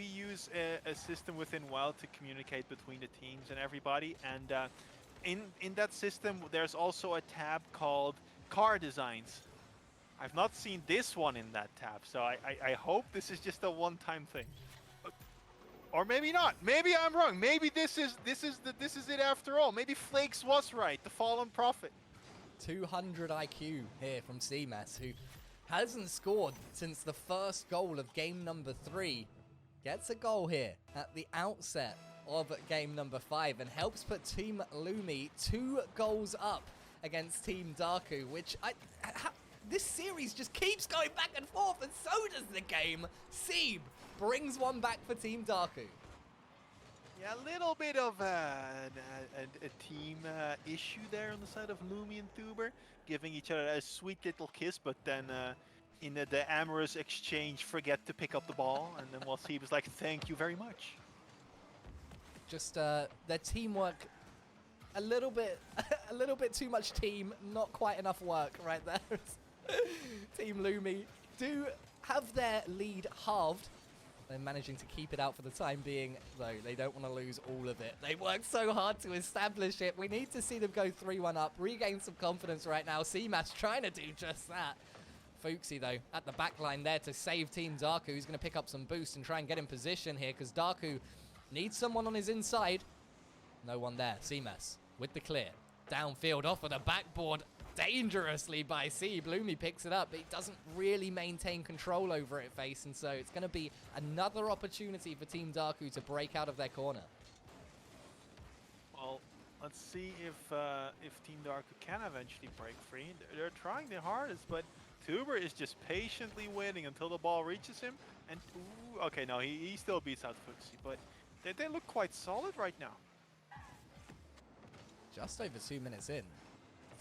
S2: use a system within WYLDE to communicate between the teams and everybody, and in that system there's also a tab called Car Designs. I've not seen this one in that tab, so I hope this is just a one-time thing. Or maybe not. Maybe I'm wrong. Maybe this is it after all. Maybe Flakes was right. The fallen prophet.
S1: 200 IQ here from CMAS, who hasn't scored since the first goal of game number 3. Gets a goal here at the outset of game number 5 and helps put Team Lumy 2 goals up against Team Drku, which this series just keeps going back and forth, and so does the game. Seeb brings one back for Team Drku.
S2: Yeah, a little bit of a team issue there on the side of Lumy and Thuber, giving each other a sweet little kiss, but then in the amorous exchange, forget to pick up the ball, and then Seeb is like, "Thank you very much."
S1: Just their teamwork, a little bit too much team, not quite enough work right there. Team Lumy do have their lead halved. They're managing to keep it out for the time being, though. They don't want to lose all of it. They worked so hard to establish it. We need to see them go 3-1 up, regain some confidence right now. CMAS trying to do just that. Fuxi, though, at the back line there to save Team Drku, who's going to pick up some boost and try and get in position here, because Drku needs someone on his inside. No one there. CMAS with the clear. Downfield off of the backboard. Dangerously by Seeb. Lumy picks it up, but he doesn't really maintain control over it, Face, and so it's going to be another opportunity for Team Drku to break out of their corner.
S2: Well, let's see if Team Drku can eventually break free. They're trying their hardest, but Thuber is just patiently waiting until the ball reaches him. And ooh, okay, no, he still beats out Fuxi, but they look quite solid right now.
S1: Just over 2 minutes in.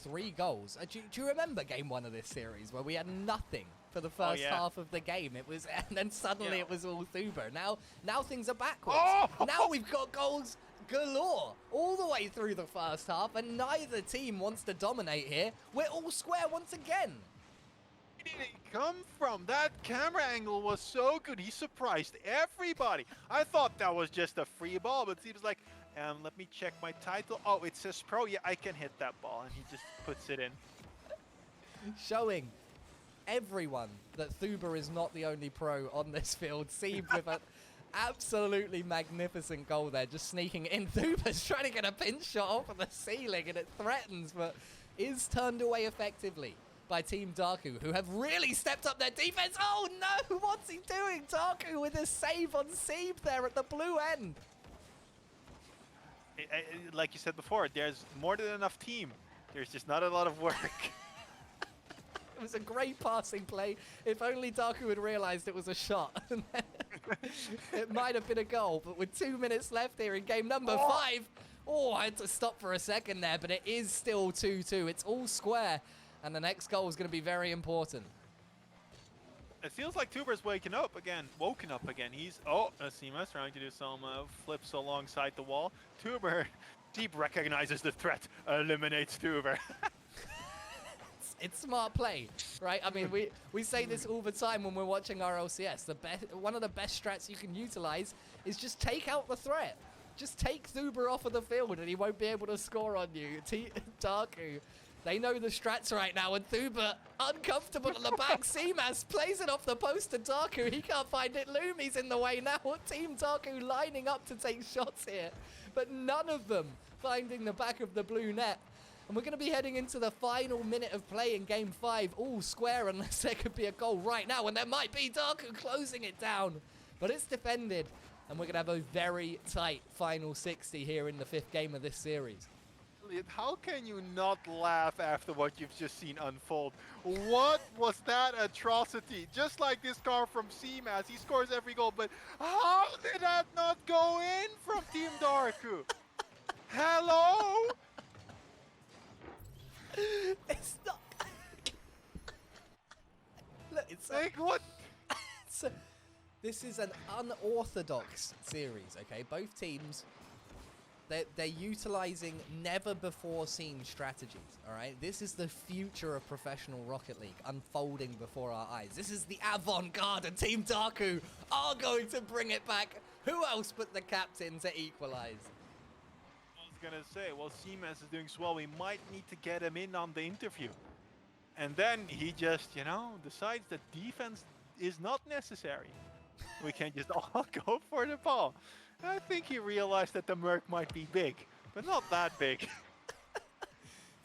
S1: 3 goals. Do you remember game 1 of this series where we had nothing for the first half of the game? It was, and then suddenly it was all Thuber. Now things are backwards.
S2: Oh!
S1: Now we've got goals galore all the way through the first half, and neither team wants to dominate here. We're all square once again.
S2: Where did it come from? That camera angle was so good. He surprised everybody. I thought that was just a free ball, but it seems like, let me check my title. Oh, it says pro. Yeah, I can hit that ball, and he just puts it in.
S1: Showing everyone that Thuber is not the only pro on this field. Seeb with an absolutely magnificent goal there, just sneaking in. Thuber's trying to get a pinch shot off of the ceiling, and it threatens, but is turned away effectively by Team Drku, who have really stepped up their defense. Oh no, what's he doing? Drku with a save on Seeb there at the blue end.
S2: Like you said before, there's more than enough team. There's just not a lot of work.
S1: It was a great passing play. If only Drku had realized it was a shot. It might have been a goal, but with 2 minutes left here in game number 5. Oh, I had to stop for a second there, but it is still 2-2. It's all square, and the next goal is going to be very important.
S2: It feels like Thuber's woken up again. He's CMAS trying to do some flips alongside the wall. Thuber deep recognizes the threat, eliminates Thuber.
S1: It's smart play, right? I mean, we say this all the time when we're watching our LCS. One of the best strats you can utilize is just take out the threat. Just take Thuber off of the field, and he won't be able to score on you. Drku. They know the strats right now, and Thuber, uncomfortable at the back. CMAS plays it off the post to Drku. He can't find it. Lumy's in the way now. Team Drku lining up to take shots here, but none of them finding the back of the blue net. And we're going to be heading into the final minute of play in game 5. All square unless there could be a goal right now, and there might be. Drku closing it down, but it's defended, and we're going to have a very tight final 60 here in the 5th game of this series.
S2: How can you not laugh after what you've just seen unfold? What was that atrocity? Just like this car from CMAS, he scores every goal, but how did that not go in from Team Drku? Hello?
S1: It's not. Look, it's
S2: like what?
S1: This is an unorthodox series, okay? Both teams, they're utilizing never-before-seen strategies, all right? This is the future of professional Rocket League unfolding before our eyes. This is the avant-garde, and Team Drku are going to bring it back. Who else but the captain to equalize?
S2: I was gonna say, well, CMAS is doing swell. We might need to get him in on the interview. And then he just, decides that defense is not necessary. We can just all go for the ball. I think he realized that the Merc might be big, but not that big.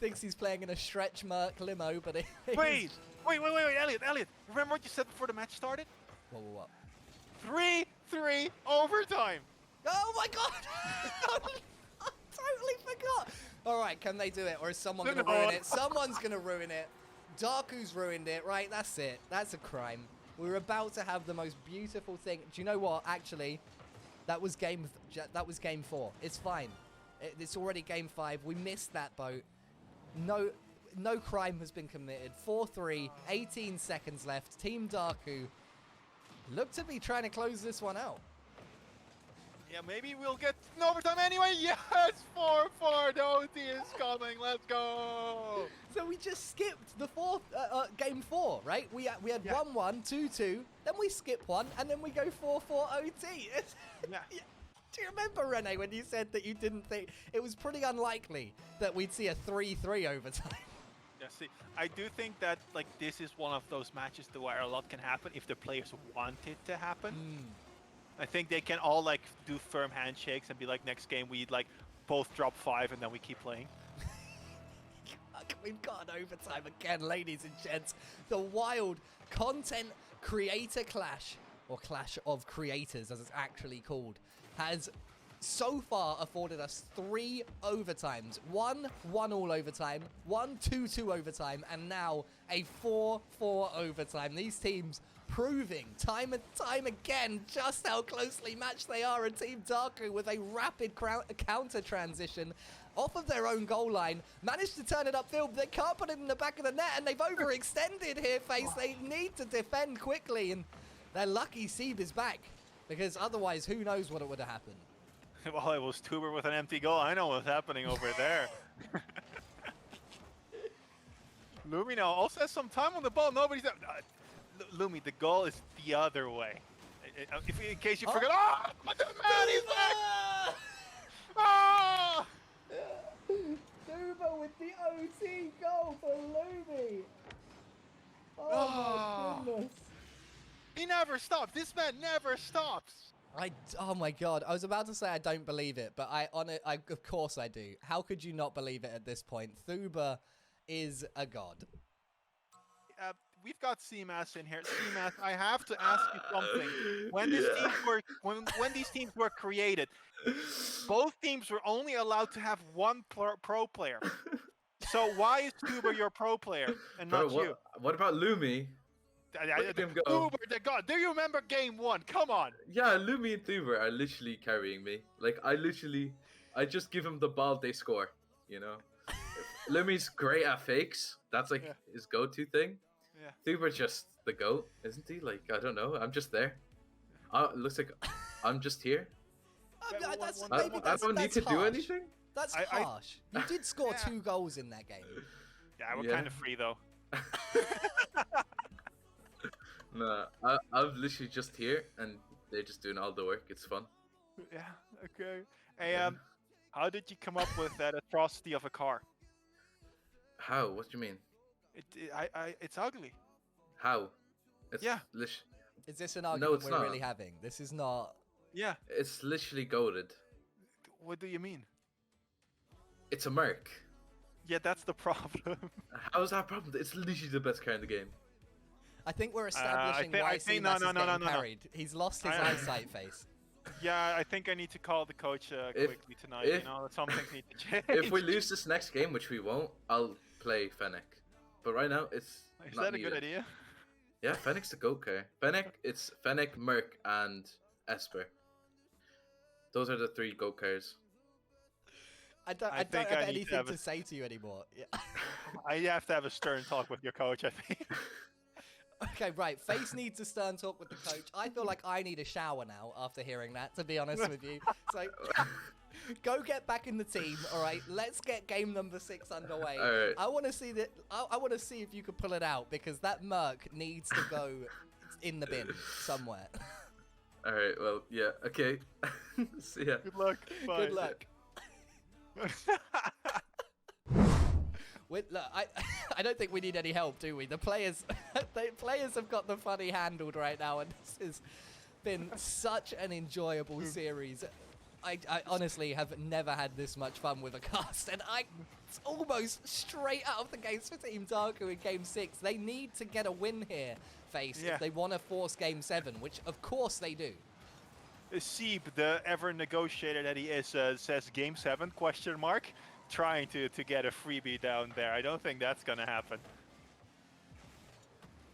S1: Thinks he's playing in a stretch Merc limo, but
S2: Wait! Wait, Elliot. Remember what you said before the match started?
S1: What?
S2: 3-3 overtime.
S1: Oh my god! I totally forgot. All right, can they do it, or is someone going to ruin it? Someone's going to ruin it. Darku's ruined it, right? That's it. That's a crime. We were about to have the most beautiful thing. Do you know what? Actually, that was game 4. It's fine. It's already game 5. We missed that boat. No crime has been committed. 4-3, 18 seconds left. Team Drku look to be trying to close this one out.
S2: Yeah, maybe we'll get an overtime anyway. Yes, 4-4. The OT is coming. Let's go.
S1: So we just skipped the game 4, right? We had 1-1, 2-2, then we skip one, and then we go 4-4 OT.
S2: Yeah.
S1: Do you remember, Rene, when you said that you didn't think it was pretty unlikely that we'd see a 3-3 overtime?
S2: Yeah, see, I do think that like this is one of those matches where a lot can happen if the players want it to happen. I think they can all like do firm handshakes and be like, next game we like both drop 5 and then we keep playing.
S1: We've got an overtime again, ladies and gents. The WYLDE content creator clash, or clash of creators as it's actually called, has so far afforded us 3 overtimes. 1 1-all overtime, 1 2-2 overtime, and now a 4-4 overtime. These teams proving time and time again just how closely matched they are. And Team Drku, with a rapid counter transition off of their own goal line, managed to turn it upfield. They can't put it in the back of the net, and they've overextended here, Face. They need to defend quickly, and they're lucky Sieb is back, because otherwise who knows what would have happened.
S2: Well, it was Tuber with an empty goal. I know what's happening over there. Lumy now also has some time on the ball. Nobody's... Lumy, the goal is the other way. In case you forgot... Oh, what the man, he's back! Oh!
S1: Tuber with the OT goal for Lumy. Oh my goodness.
S2: He never stops. This man never stops.
S1: Oh my god, I was about to say I don't believe it, but of course I do. How could you not believe it at this point? Thuba is a god.
S2: We've got CMAS in here. CMAS, I have to ask you something. When these teams were created, both teams were only allowed to have one pro player. So why is Thuba your pro player and not you?
S6: What about Lumy?
S2: Thuba, the god. Do you remember game 1? Come on.
S6: Yeah, Lumy and Thuba are literally carrying me. Like, I just give him the ball, they score, you know? Lumy's great at fakes. That's like his go-to thing. Yeah. Thuba's just the GOAT, isn't he? Like, I don't know. I'm just there. It looks like I'm just here. I don't need to do anything.
S1: That's harsh. You did score 2 goals in that game.
S2: Yeah, we're kind of free, though.
S6: No, I'm literally just here, and they're just doing all the work. It's fun.
S2: Yeah, okay. Hey, how did you come up with that atrocity of a car?
S6: How? What do you mean?
S2: It's ugly.
S6: How? It's
S1: Is this an argument
S6: it's
S1: we're
S6: not.
S1: really having? This is not...
S2: Yeah.
S6: It's literally goated.
S2: What do you mean?
S6: It's a Merc.
S2: Yeah, that's the problem.
S6: How's that a problem? It's literally the best car in the game.
S1: I think we're establishing why CMAS is getting carried. He's lost his eyesight, Face.
S2: Yeah, I think I need to call the coach quickly tonight. You know, some things need to change.
S6: If we lose this next game, which we won't, I'll play Fennec. But right now, it's
S2: Is
S6: not
S2: that a
S6: needed.
S2: good idea?
S6: Yeah, Fennec's the GOAT car. It's Fennec, Merc, and Esper. Those are the 3 GOAT cars.
S1: I don't have anything to say to you anymore. Yeah.
S2: I have to have a stern talk with your coach, I think.
S1: Okay, right. Face needs a stern talk with the coach. I feel like I need a shower now after hearing that, to be honest with you. So, go get back in the team, all right? Let's get game number 6 underway.
S6: All right.
S1: I want to see that. I want to see if you can pull it out, because that Merc needs to go in the bin somewhere.
S6: All right. Well, yeah. Okay. See ya.
S2: Good luck. Bye.
S1: Good luck. Look, I don't think we need any help, do we? The players have got the funny handled right now, and this has been such an enjoyable series. I honestly have never had this much fun with a cast, and it's almost straight out of the gates for Team Drku in Game 6. They need to get a win here, Face, if they want to force Game 7, which of course they do.
S2: Seeb, the ever negotiator that he is, says Game 7, question mark, trying to get a freebie down there. I don't think that's going to happen.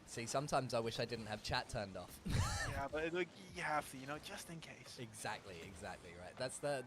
S1: See, sometimes I wish I didn't have chat turned off.
S2: Yeah, but like, you have to, you know, just in case.
S1: Exactly right. That's the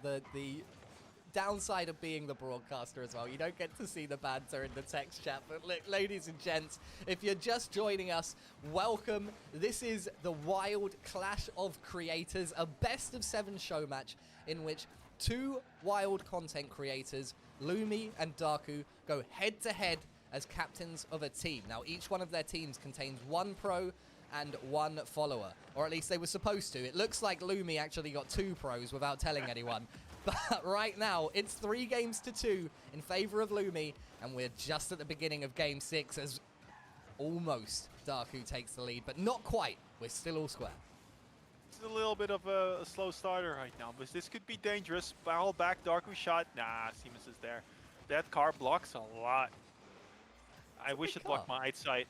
S1: downside of being the broadcaster as well. You don't get to see the banter in the text chat. But look, ladies and gents, if you're just joining us, welcome. This is the WYLDE Clash of Creators, a best of 7 show match in which 2 WYLDE content creators, Lumy and Drku, go head to head as captains of a team. Now, each one of their teams contains 1 pro and 1 follower, or at least they were supposed to. It looks like Lumy actually got 2 pros without telling anyone. But right now, it's 3 games to 2 in favor of Lumy, and we're just at the beginning of Game 6 as almost Drku takes the lead, but not quite. We're still all square.
S2: It's a little bit of a slow starter right now, but this could be dangerous. Barrel back, Drku shot. Nah, Seamus is there. That car blocks a lot. I wish it blocked my eyesight.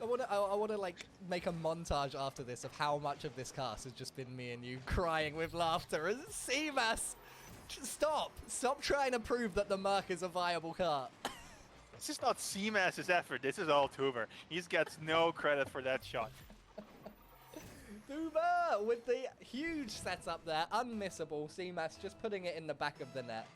S1: I want to like make a montage after this of how much of this cast has just been me and you crying with laughter. Seamus, stop trying to prove that the Merc is a viable car.
S2: This is not Seamus' effort. This is all Tuber. He gets no credit for that shot.
S1: Tuber with the huge setup there, unmissable. Seamus just putting it in the back of the net.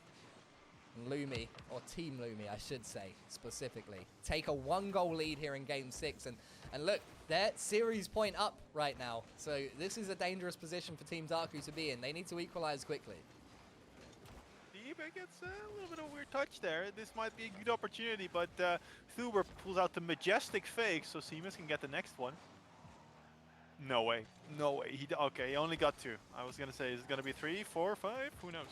S1: Lumy, or Team Lumy, I should say, specifically, take a 1-goal lead here in Game 6. And look, they're series point up right now. So this is a dangerous position for Team Drku to be in. They need to equalize quickly.
S2: eBay gets a little bit of a weird touch there. This might be a good opportunity, but Thuber pulls out the majestic fake, so Seamus can get the next one. No way. No way. Okay, he only got 2. I was going to say, is it going to be 3, 4, 5? Who knows?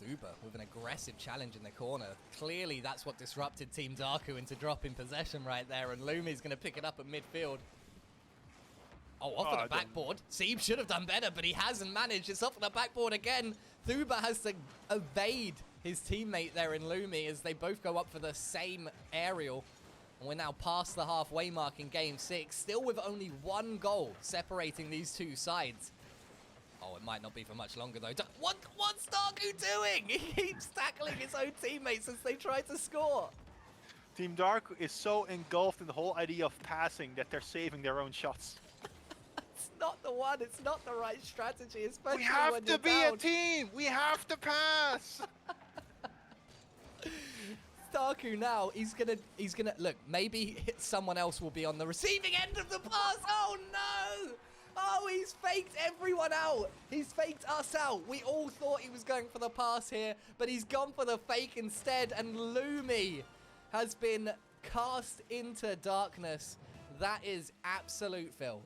S1: Thuber with an aggressive challenge in the corner. Clearly, that's what disrupted Team Drku into dropping possession right there, and Lumy's going to pick it up at midfield. Oh, off of the backboard. Seeb should have done better, but he hasn't managed. It's off of the backboard again. Thuber has to evade his teammate there in Lumy as they both go up for the same aerial. And we're now past the halfway mark in Game 6, still with only 1 goal separating these 2 sides. Oh, it might not be for much longer, though. What's Drku doing? He keeps tackling his own teammates as they try to score.
S2: Team Drku is so engulfed in the whole idea of passing that they're saving their own shots.
S1: It's not the one. It's not the right strategy, especially
S2: we have
S1: when
S2: to be
S1: down.
S2: a team. We have to pass.
S1: Drku now, he's gonna look, maybe someone else will be on the receiving end of the pass. Oh no! Oh, he's faked everyone out. He's faked us out. We all thought he was going for the pass here, but he's gone for the fake instead, and Lumy has been cast into darkness. That is absolute Phil.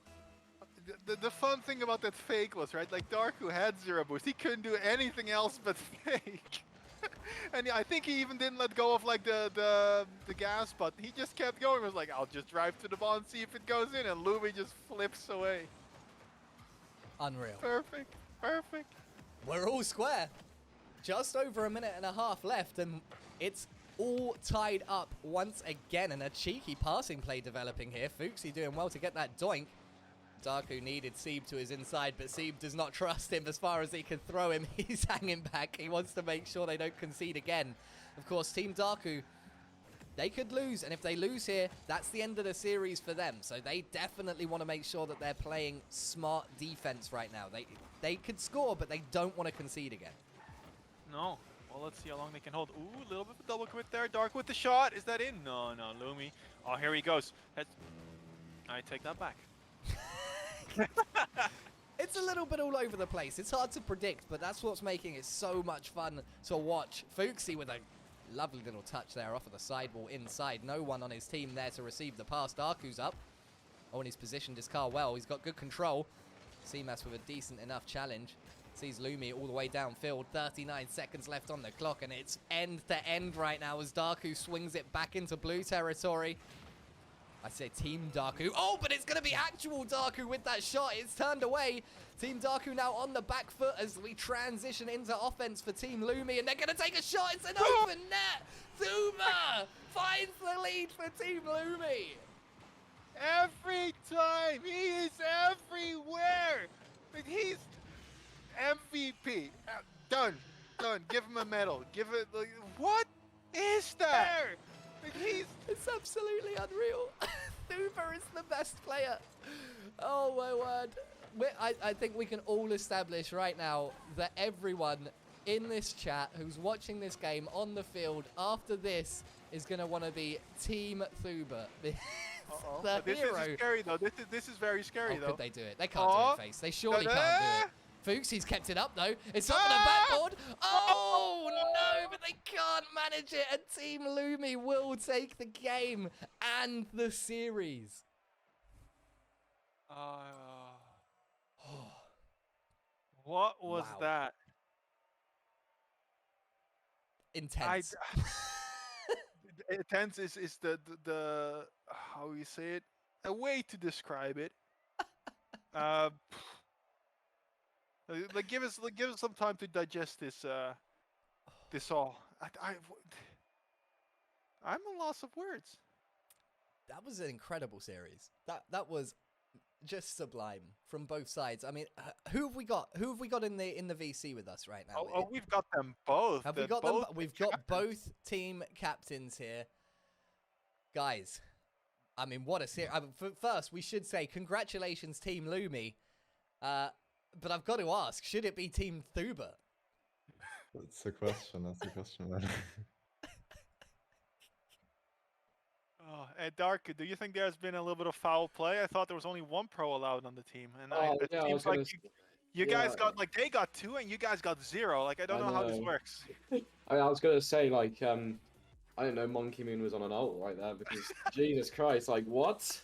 S2: The fun thing about that fake was, right, like Drku had 0 boost. He couldn't do anything else but fake. And I think he even didn't let go of like the gas button. He just kept going. He was like, I'll just drive to the ball and see if it goes in, and Lumy just flips away.
S1: Unreal.
S2: Perfect. Perfect.
S1: We're all square. Just over a minute and a half left, and it's all tied up once again. And a cheeky passing play developing here. Fuchsie doing well to get that doink. Drku needed Seeb to his inside, but Seeb does not trust him as far as he can throw him. He's hanging back. He wants to make sure they don't concede again. Of course, Team Drku, they could lose, and if they lose here, that's the end of the series for them. So they definitely want to make sure that they're playing smart defense right now. They could score, but they don't want to concede again.
S2: No. Well, let's see how long they can hold. Ooh, a little bit of a double commit there. Drku with the shot. Is that in? No, Lumy. Oh, here he goes. I take that back.
S1: It's a little bit all over the place. It's hard to predict, but that's what's making it so much fun to watch. Fuchsie with a lovely little touch there off of the sidewall inside. No one on his team there to receive the pass. Drku's up. Oh, and he's positioned his car well. He's got good control. Seamus with a decent enough challenge. Sees Lumy all the way downfield. 39 seconds left on the clock, and it's end to end right now as Drku swings it back into blue territory. I say Team Drku. Oh, but it's going to be actual Drku with that shot. It's turned away. Team Drku now on the back foot as we transition into offense for Team Lumy, and they're going to take a shot. It's an open net. Zuma finds the lead for Team Lumy.
S2: Every time, he is everywhere. But he's MVP. Done. Give him a medal. Give it. Like, what is that?
S1: It's absolutely unreal. Thuba is the best player. Oh my word. I think we can all establish right now that everyone in this chat who's watching this game on the field after this is going to want to be Team Thuba.
S2: This is scary though. This is very scary though.
S1: Could they do it? They can't do it, Face. They surely can't do it. Fuchs, he's kept it up though. It's up on the backboard. Oh no, but they can't manage it. And Team Lumy will take the game and the series.
S2: What was that?
S1: Intense.
S2: Intense is the how you say it? A way to describe it. Like give us some time to digest this all. I'm a loss of words.
S1: That was an incredible series. That was just sublime from both sides. I mean, who have we got? Who have we got in the VC with us right now?
S2: We've got them both.
S1: Have we got them? We've got both team captains here, guys. I mean, what a series! First, we should say congratulations, Team Lumy. But I've got to ask, should it be Team Thuba?
S3: That's the question. That's the question, man.
S2: Drku, do you think there's been a little bit of foul play? I thought there was only one pro allowed on the team, and it seems like you guys got they got 2 and you guys got 0. Like I don't know how this works.
S4: I was gonna say like I didn't know Monkey Moon was on an ult right there because Jesus Christ, like what?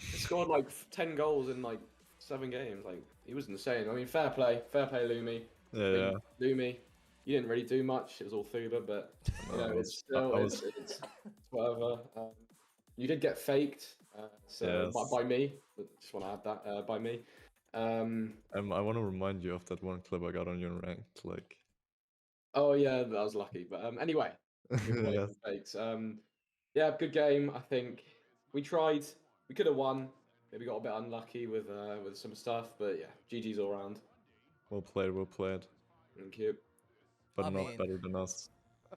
S4: He scored like 10 goals in like 7 games. Like he was insane. I mean, fair play, Lumy.
S3: Yeah.
S4: Lumy, you didn't really do much. It was all Thuba, but you know, it's still it's whatever. You did get faked, by me. Just want to add that by me.
S3: I want to remind you of that one clip I got on your ranked, like.
S4: Oh yeah, that was lucky. But anyway,
S3: Yes.
S4: fakes. Yeah, good game. I think we tried. We could have won. Maybe got a bit unlucky with some stuff, but yeah, GG's all round.
S3: Well played.
S4: Thank you.
S3: But not better than us.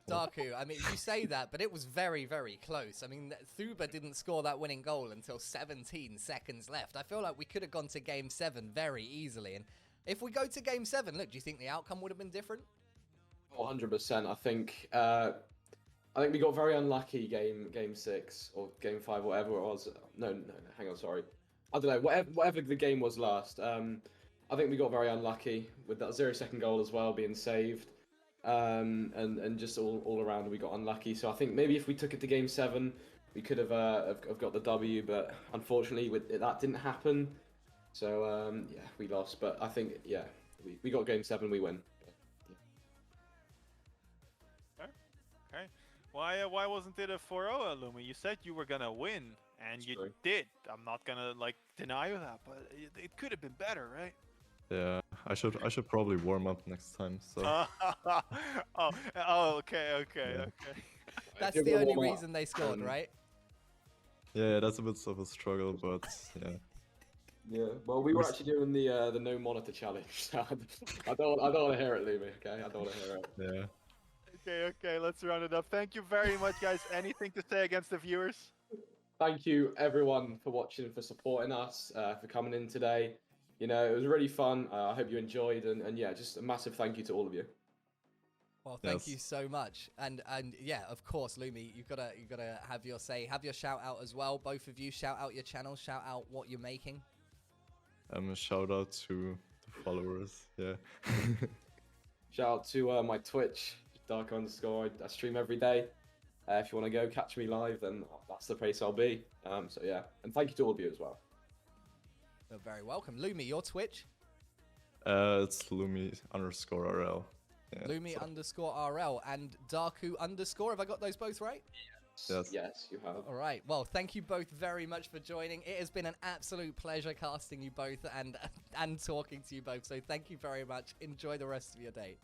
S1: Drku, I mean, you say that, but it was very, very close. I mean, Thuba didn't score that winning goal until 17 seconds left. I feel like we could have gone to Game 7 very easily. And if we go to Game 7, look, do you think the outcome would have been different?
S4: 100%. I think we got very unlucky game 6 or Game 5, whatever it was. No, hang on, sorry. I don't know, whatever the game was last. I think we got very unlucky with that 0-second goal as well being saved. And just all around we got unlucky. So I think maybe if we took it to Game 7, we could have got the W, but unfortunately that didn't happen. So yeah, we lost. But I think we got Game 7, we win.
S2: Okay. Why wasn't it a 4-0, Lumy? You said you were gonna win, and you did. I'm not gonna deny you that, but it could have been better, right?
S3: Yeah, I should probably warm up next time. So.
S2: Okay.
S1: That's the only reason they scored, right?
S3: Yeah, that's a bit of a struggle, but yeah.
S4: Yeah, well, we were actually doing the no monitor challenge. So I don't want to hear it, Lumy. Okay, I don't want to hear it.
S3: Yeah.
S2: Okay, let's round it up. Thank you very much, guys. Anything to say against the viewers?
S4: Thank you, everyone, for watching, for supporting us, for coming in today. You know, it was really fun. I hope you enjoyed, and yeah, just a massive thank you to all of you.
S1: Well, thank you so much, and yeah, of course, Lumy, you've gotta have your say, have your shout out as well. Both of you, shout out your channels, shout out what you're making.
S3: A shout out to the followers. Yeah.
S4: Shout out to my Twitch, Drku_. I stream every day. If you want to go catch me live, then that's the place I'll be. So yeah, and thank you to all of you as well.
S1: You're very welcome. Lumy, your Twitch?
S3: It's Lumy_RL. Yeah,
S1: Lumy underscore RL and Drku underscore. Have I got those both right?
S3: Yes.
S4: Yes, you have.
S1: All right. Well, thank you both very much for joining. It has been an absolute pleasure casting you both and talking to you both. So thank you very much. Enjoy the rest of your day.